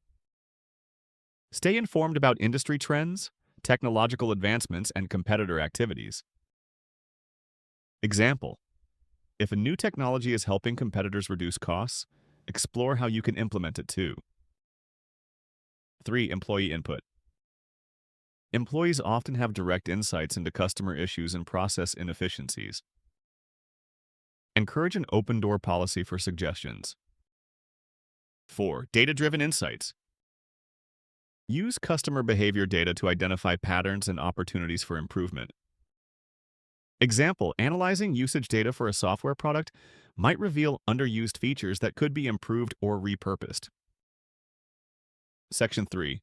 Stay informed about industry trends, technological advancements, and competitor activities. Example: if a new technology is helping competitors reduce costs, explore how you can implement it too. 3. Employee input. Employees often have direct insights into customer issues and process inefficiencies. Encourage an open-door policy for suggestions. 4. Data-driven insights. Use customer behavior data to identify patterns and opportunities for improvement. Example: analyzing usage data for a software product might reveal underused features that could be improved or repurposed. Section 3.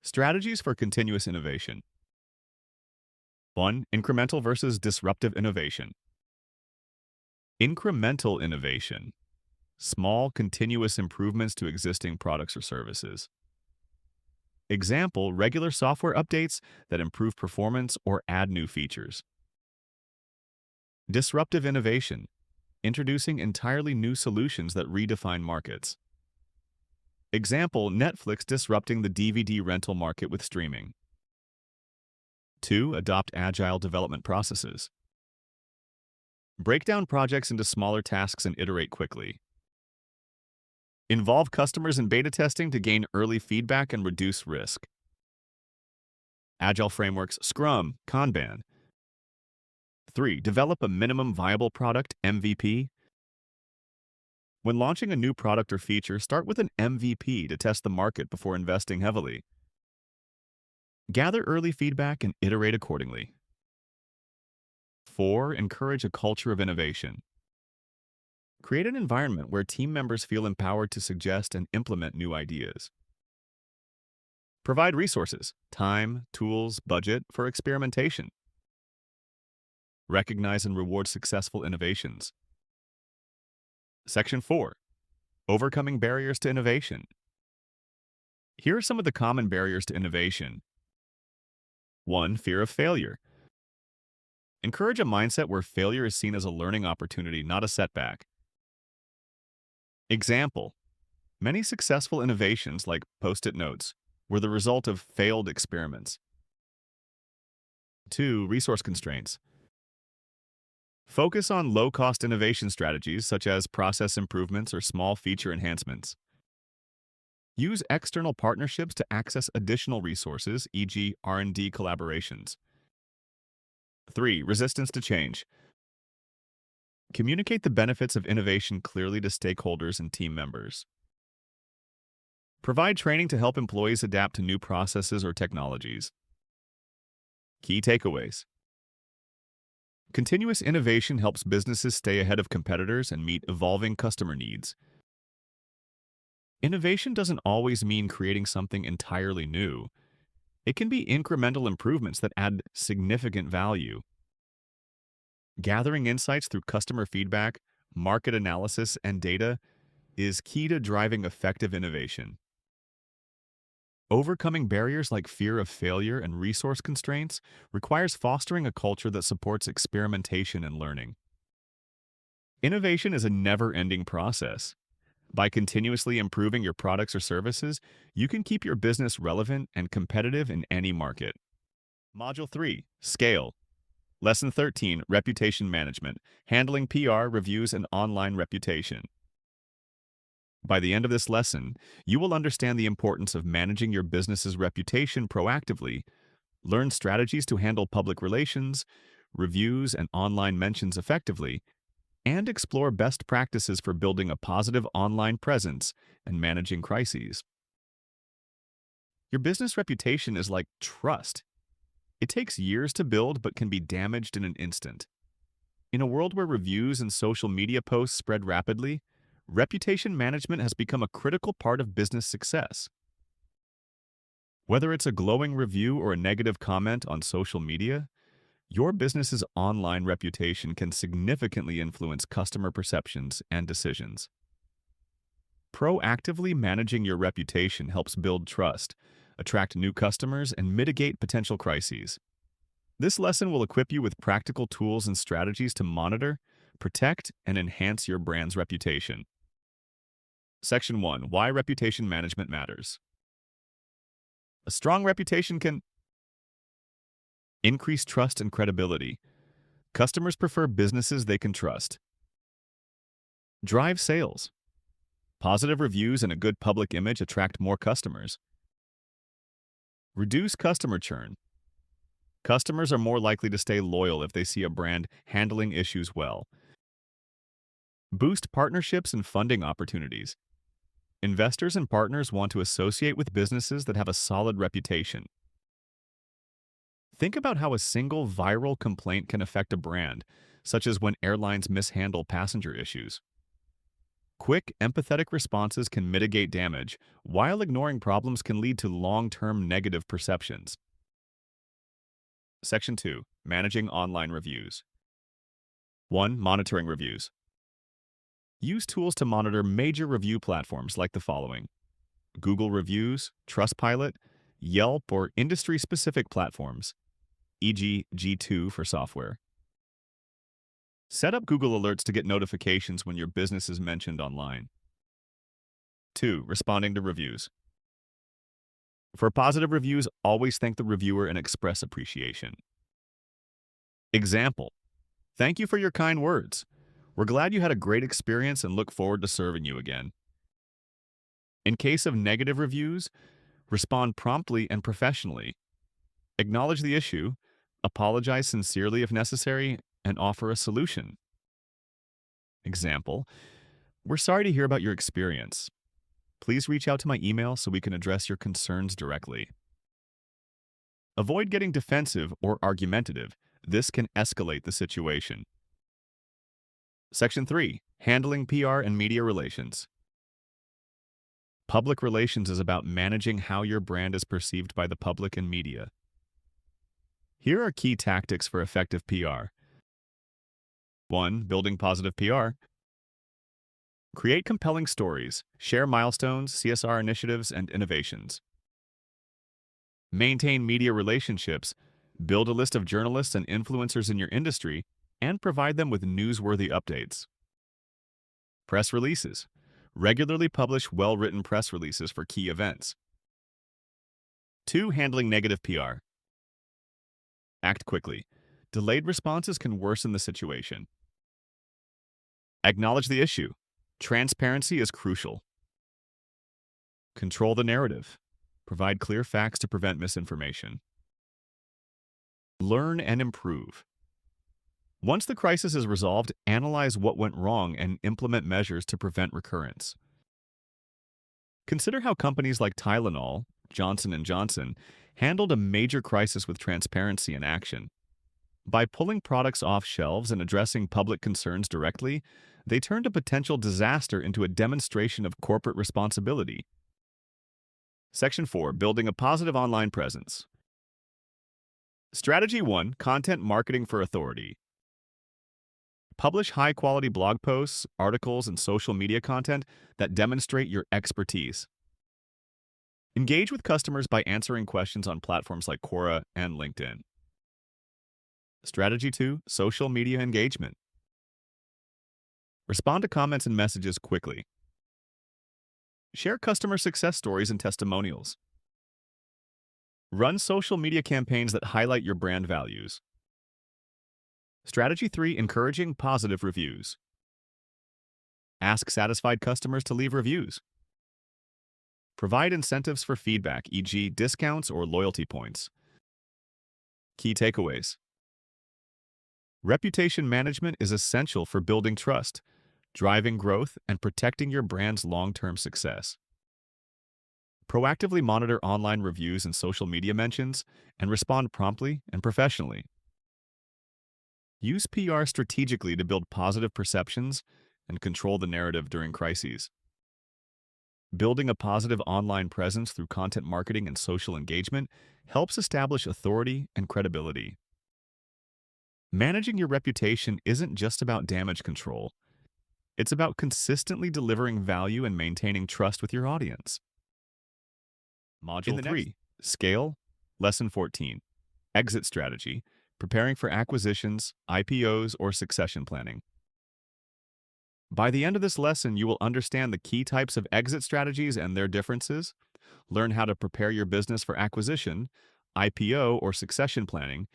Strategies for continuous innovation. 1. Incremental versus disruptive innovation. Incremental innovation. Small, continuous improvements to existing products or services. Example: regular software updates that improve performance or add new features. Disruptive innovation. Introducing entirely new solutions that redefine markets. Example: Netflix disrupting the DVD rental market with streaming. 2. Adopt agile development processes. Break down projects into smaller tasks and iterate quickly. Involve customers in beta testing to gain early feedback and reduce risk. Agile frameworks: Scrum, Kanban. 3. Develop a minimum viable product, MVP. When launching a new product or feature, start with an MVP to test the market before investing heavily. Gather early feedback and iterate accordingly. 4. Encourage a culture of innovation. Create an environment where team members feel empowered to suggest and implement new ideas. Provide resources: time, tools, budget for experimentation. Recognize and reward successful innovations. Section 4. Overcoming barriers to innovation. Here are some of the common barriers to innovation. 1. Fear of failure. Encourage a mindset where failure is seen as a learning opportunity, not a setback. Example: many successful innovations, like Post-it notes, were the result of failed experiments. 2. Resource constraints. Focus on low-cost innovation strategies such as process improvements or small feature enhancements. Use external partnerships to access additional resources, e.g. R&D collaborations. 3. Resistance to change. Communicate the benefits of innovation clearly to stakeholders and team members. Provide training to help employees adapt to new processes or technologies. Key takeaways. Continuous innovation helps businesses stay ahead of competitors and meet evolving customer needs. Innovation doesn't always mean creating something entirely new. It can be incremental improvements that add significant value. Gathering insights through customer feedback, market analysis, and data is key to driving effective innovation. Overcoming barriers like fear of failure and resource constraints requires fostering a culture that supports experimentation and learning. Innovation is a never-ending process. By continuously improving your products or services, you can keep your business relevant and competitive in any market. Module 3. Scale. Lesson 13. Reputation Management. Handling PR, reviews, and online reputation. By the end of this lesson, you will understand the importance of managing your business's reputation proactively, learn strategies to handle public relations, reviews, and online mentions effectively, and explore best practices for building a positive online presence and managing crises. Your business reputation is like trust. It takes years to build but can be damaged in an instant. In a world where reviews and social media posts spread rapidly, reputation management has become a critical part of business success. Whether it's a glowing review or a negative comment on social media, your business's online reputation can significantly influence customer perceptions and decisions. Proactively managing your reputation helps build trust, attract new customers, and mitigate potential crises. This lesson will equip you with practical tools and strategies to monitor, protect, and enhance your brand's reputation. Section 1. Why reputation management matters. A strong reputation can increase trust and credibility. Customers prefer businesses they can trust. Drive sales. Positive reviews and a good public image attract more customers. Reduce customer churn. Customers are more likely to stay loyal if they see a brand handling issues well. Boost partnerships and funding opportunities. Investors and partners want to associate with businesses that have a solid reputation. Think about how a single viral complaint can affect a brand, such as when airlines mishandle passenger issues. Quick, empathetic responses can mitigate damage, while ignoring problems can lead to long-term negative perceptions. Section 2. Managing online reviews. 1. Monitoring reviews. Use tools to monitor major review platforms like the following: Google Reviews, Trustpilot, Yelp, or industry-specific platforms, e.g. G2 for software. Set up Google Alerts to get notifications when your business is mentioned online. 2. Responding to reviews. For positive reviews, always thank the reviewer and express appreciation. Example: Thank you for your kind words. We're glad you had a great experience and look forward to serving you again. In case of negative reviews, respond promptly and professionally. Acknowledge the issue, apologize sincerely if necessary, and offer a solution. Example: We're sorry to hear about your experience. Please reach out to my email so we can address your concerns directly. Avoid getting defensive or argumentative. This can escalate the situation. Section 3. Handling PR and media relations. Public relations is about managing how your brand is perceived by the public and media. Here are key tactics for effective PR. 1. Building positive PR. Create compelling stories. Share milestones, CSR initiatives, and innovations. Maintain media relationships. Build a list of journalists and influencers in your industry and provide them with newsworthy updates. Press releases. Regularly publish well-written press releases for key events. 2. Handling negative PR. Act quickly. Delayed responses can worsen the situation. Acknowledge the issue. Transparency is crucial. Control the narrative. Provide clear facts to prevent misinformation. Learn and improve. Once the crisis is resolved, analyze what went wrong and implement measures to prevent recurrence. Consider how companies like Tylenol, Johnson & Johnson, handled a major crisis with transparency and action. By pulling products off shelves and addressing public concerns directly, they turned a potential disaster into a demonstration of corporate responsibility. Section 4. Building a positive online presence. Strategy 1. Content marketing for authority. Publish high-quality blog posts, articles, and social media content that demonstrate your expertise. Engage with customers by answering questions on platforms like Quora and LinkedIn. Strategy 2. Social media engagement. Respond to comments and messages quickly. Share customer success stories and testimonials. Run social media campaigns that highlight your brand values. Strategy 3. Encouraging positive reviews. Ask satisfied customers to leave reviews. Provide incentives for feedback, e.g., discounts or loyalty points. Key takeaways. Reputation management is essential for building trust, driving growth, and protecting your brand's long-term success. Proactively monitor online reviews and social media mentions, and respond promptly and professionally. Use PR strategically to build positive perceptions and control the narrative during crises. Building a positive online presence through content marketing and social engagement helps establish authority and credibility. Managing your reputation isn't just about damage control. It's about consistently delivering value and maintaining trust with your audience. Module 3. Scale. Lesson 14. Exit strategy. Preparing for acquisitions, IPOs, or succession planning. By the end of this lesson, you will understand the key types of exit strategies and their differences, learn how to prepare your business for acquisition, IPO, or succession planning,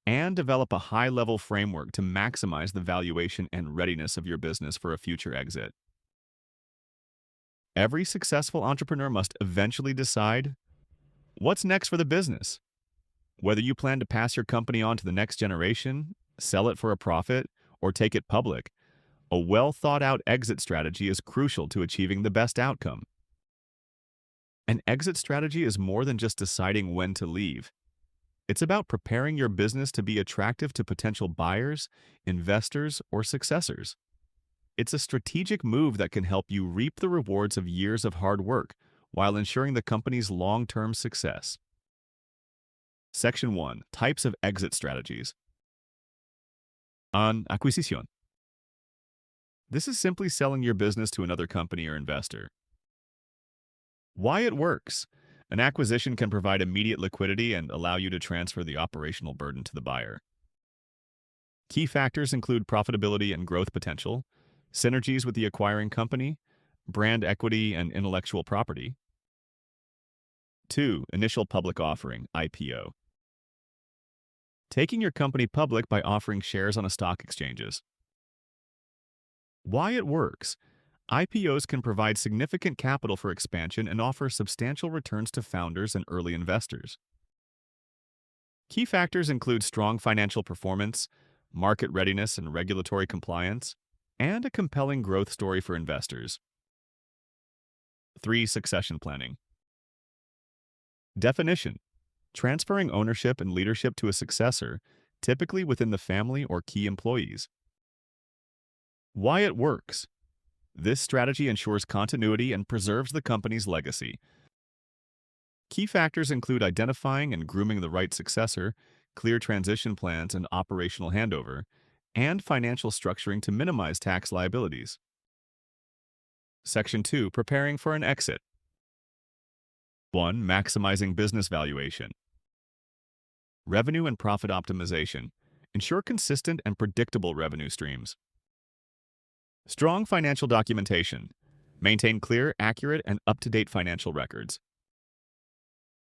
and develop a high-level framework to maximize the valuation and readiness of your business for a future exit. Every successful entrepreneur must eventually decide what's next for the business. Whether you plan to pass your company on to the next generation, sell it for a profit, or take it public, a well-thought-out exit strategy is crucial to achieving the best outcome. An exit strategy is more than just deciding when to leave. It's about preparing your business to be attractive to potential buyers, investors, or successors. It's a strategic move that can help you reap the rewards of years of hard work while ensuring the company's long-term success. Section 1. Types of exit strategies. On acquisition. This is simply selling your business to another company or investor. Why it works. An acquisition can provide immediate liquidity and allow you to transfer the operational burden to the buyer. Key factors include profitability and growth potential, synergies with the acquiring company, brand equity and intellectual property. 2. Initial public offering, IPO. Taking your company public by offering shares on a stock exchanges. Why it works. IPOs can provide significant capital for expansion and offer substantial returns to founders and early investors. Key factors include strong financial performance, market readiness and regulatory compliance, and a compelling growth story for investors. 3. Succession planning. Definition. Transferring ownership and leadership to a successor, typically within the family or key employees. Why it works. This strategy ensures continuity and preserves the company's legacy. Key factors include identifying and grooming the right successor, clear transition plans and operational handover, and financial structuring to minimize tax liabilities. Section 2. Preparing for an exit. 1. Maximizing business valuation. Revenue and profit optimization. Ensure consistent and predictable revenue streams. Strong financial documentation. Maintain clear, accurate, and up-to-date financial records.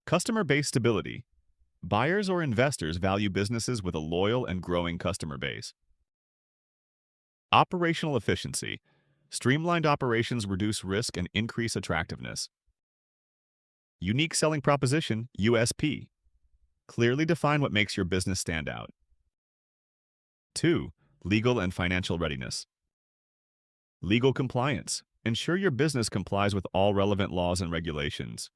Customer base stability. Buyers or investors value businesses with a loyal and growing customer base. Operational efficiency. Streamlined operations reduce risk and increase attractiveness. Unique selling proposition, USP. Clearly define what makes your business stand out. 2. Legal and financial readiness. Legal compliance. Ensure your business complies with all relevant laws and regulations.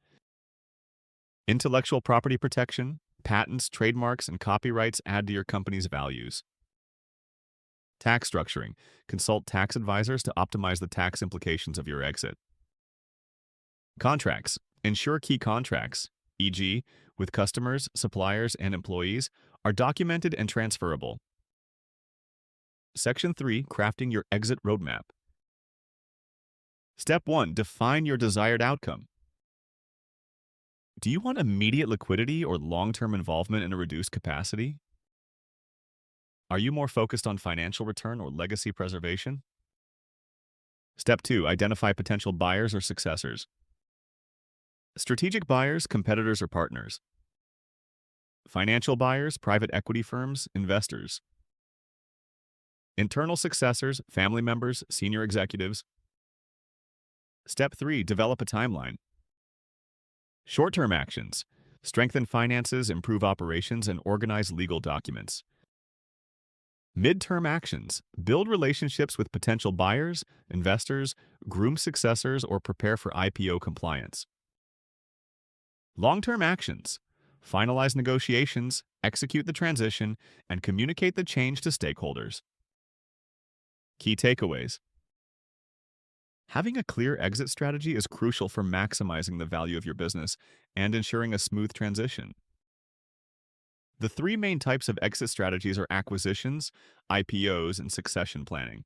Intellectual property protection. Patents, trademarks, and copyrights add to your company's values. Tax structuring. Consult tax advisors to optimize the tax implications of your exit. Contracts. Ensure key contracts, e.g., with customers, suppliers, and employees, are documented and transferable. Section 3. Crafting your exit roadmap. Step 1. Define your desired outcome. Do you want immediate liquidity or long-term involvement in a reduced capacity? Are you more focused on financial return or legacy preservation? Step 2. Identify potential buyers or successors. Strategic buyers, competitors, or partners. Financial buyers, private equity firms, investors. Internal successors, family members, senior executives. Step 3. Develop a timeline. Short-term actions. Strengthen finances, improve operations, and organize legal documents. Mid-term actions. Build relationships with potential buyers, investors, groom successors, or prepare for IPO compliance. Long-term actions. Finalize negotiations, execute the transition, and communicate the change to stakeholders. Key takeaways. Having a clear exit strategy is crucial for maximizing the value of your business and ensuring a smooth transition. The 3 main types of exit strategies are acquisitions, IPOs, and succession planning.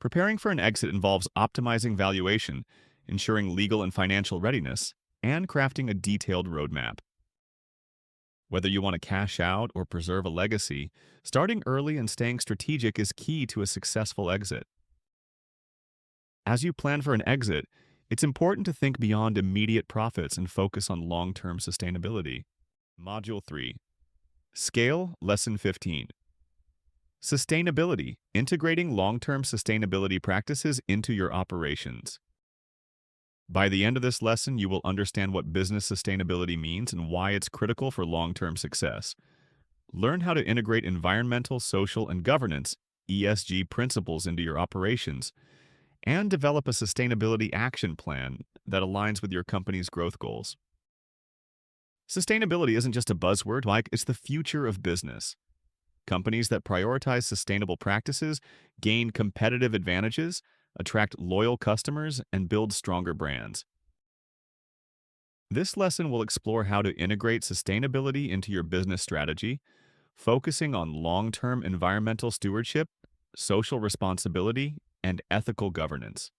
Preparing for an exit involves optimizing valuation, ensuring legal and financial readiness, and crafting a detailed roadmap. Whether you want to cash out or preserve a legacy, starting early and staying strategic is key to a successful exit. As you plan for an exit, it's important to think beyond immediate profits and focus on long-term sustainability. Module 3. Scale, Lesson 15. Sustainability, integrating long-term sustainability practices into your operations. By the end of this lesson, you will understand what business sustainability means and why it's critical for long-term success. Learn how to integrate environmental, social, and governance (ESG) principles into your operations, and develop a sustainability action plan that aligns with your company's growth goals. Sustainability isn't just a buzzword, Mike, it's the future of business. Companies that prioritize sustainable practices gain competitive advantages, attract loyal customers, and build stronger brands. This lesson will explore how to integrate sustainability into your business strategy, focusing on long-term environmental stewardship, social responsibility, and ethical governance.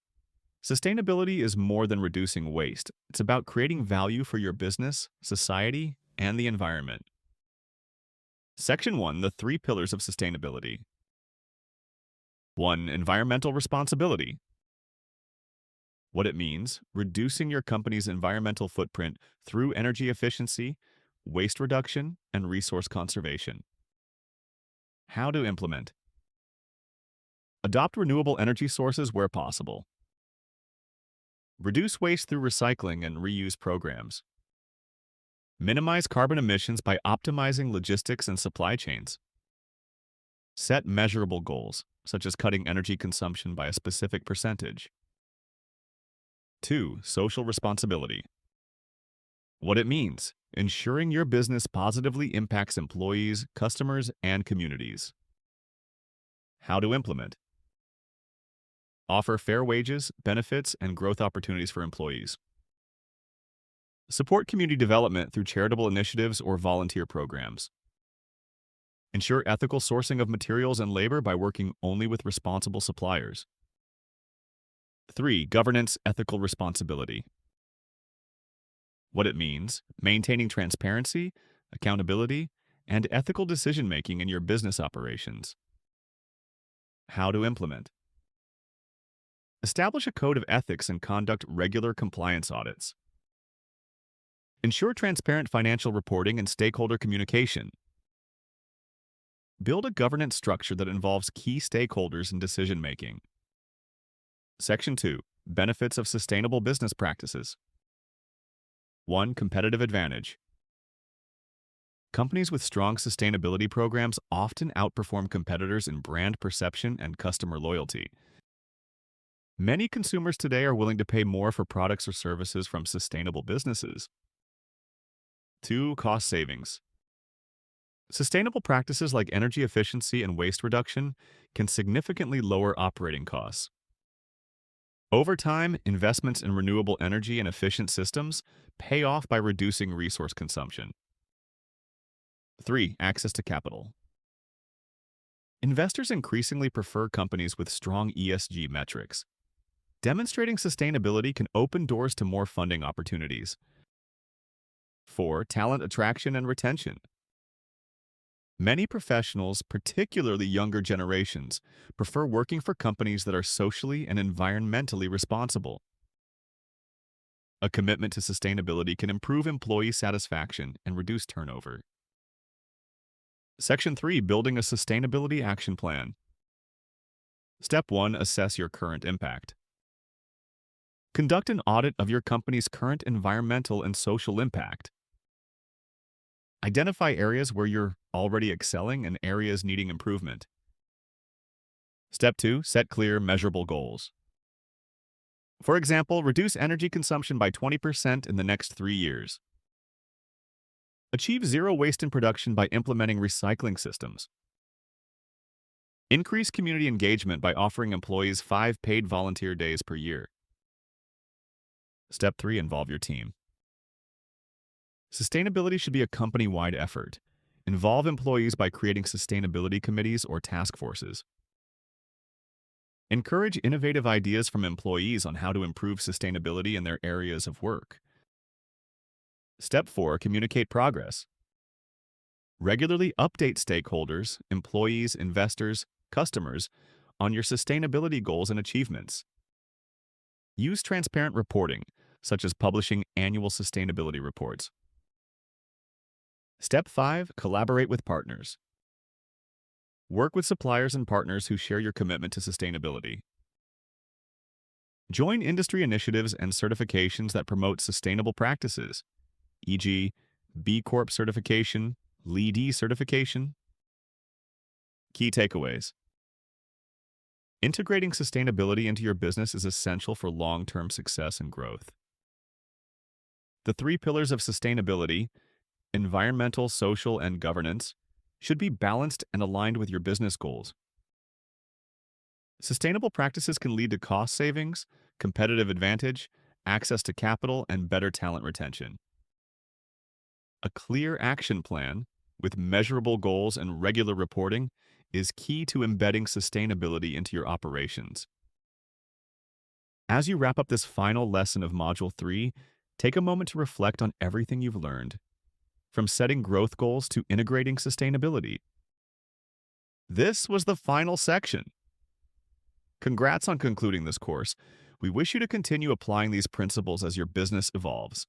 Sustainability is more than reducing waste. It's about creating value for your business, society, and the environment. Section 1. The 3 pillars of sustainability. 1. Environmental responsibility. What it means: reducing your company's environmental footprint through energy efficiency, waste reduction, and resource conservation. How to implement. Adopt renewable energy sources where possible. Reduce waste through recycling and reuse programs. Minimize carbon emissions by optimizing logistics and supply chains. Set measurable goals, such as cutting energy consumption by a specific percentage. 2. Social responsibility. What it means: ensuring your business positively impacts employees, customers, and communities. How to implement. Offer fair wages, benefits, and growth opportunities for employees. Support community development through charitable initiatives or volunteer programs. Ensure ethical sourcing of materials and labor by working only with responsible suppliers. 3. Governance, ethical responsibility. What it means: maintaining transparency, accountability, and ethical decision-making in your business operations. How to implement. Establish a code of ethics and conduct regular compliance audits. Ensure transparent financial reporting and stakeholder communication. Build a governance structure that involves key stakeholders in decision-making. Section 2. Benefits of sustainable business practices. 1. Competitive advantage. Companies with strong sustainability programs often outperform competitors in brand perception and customer loyalty. Many consumers today are willing to pay more for products or services from sustainable businesses. 2. Cost savings. Sustainable practices like energy efficiency and waste reduction can significantly lower operating costs. Over time, investments in renewable energy and efficient systems pay off by reducing resource consumption. 3. Access to capital. Investors increasingly prefer companies with strong ESG metrics. Demonstrating sustainability can open doors to more funding opportunities. 4. Talent attraction and retention. Many professionals, particularly younger generations, prefer working for companies that are socially and environmentally responsible. A commitment to sustainability can improve employee satisfaction and reduce turnover. Section 3. Building a Sustainability Action Plan. Step 1. Assess your current impact. Conduct an audit of your company's current environmental and social impact. Identify areas where you're already excelling and areas needing improvement. Step 2. Set clear, measurable goals. For example, reduce energy consumption by 20% in the next 3 years. Achieve zero waste in production by implementing recycling systems. Increase community engagement by offering employees 5 paid volunteer days per year. Step 3. Involve your team. Sustainability should be a company-wide effort. Involve employees by creating sustainability committees or task forces. Encourage innovative ideas from employees on how to improve sustainability in their areas of work. Step 4. Communicate progress. Regularly update stakeholders, employees, investors, customers on your sustainability goals and achievements. Use transparent reporting, such as publishing annual sustainability reports. Step 5. Collaborate with partners. Work with suppliers and partners who share your commitment to sustainability. Join industry initiatives and certifications that promote sustainable practices, e.g., B Corp certification, LEED certification. Key takeaways. Integrating sustainability into your business is essential for long-term success and growth. The 3 pillars of sustainability, environmental, social, and governance, should be balanced and aligned with your business goals. Sustainable practices can lead to cost savings, competitive advantage, access to capital, and better talent retention. A clear action plan with measurable goals and regular reporting is key to embedding sustainability into your operations. As you wrap up this final lesson of Module 3, take a moment to reflect on everything you've learned, from setting growth goals to integrating sustainability. This was the final section. Congrats on concluding this course. We wish you to continue applying these principles as your business evolves.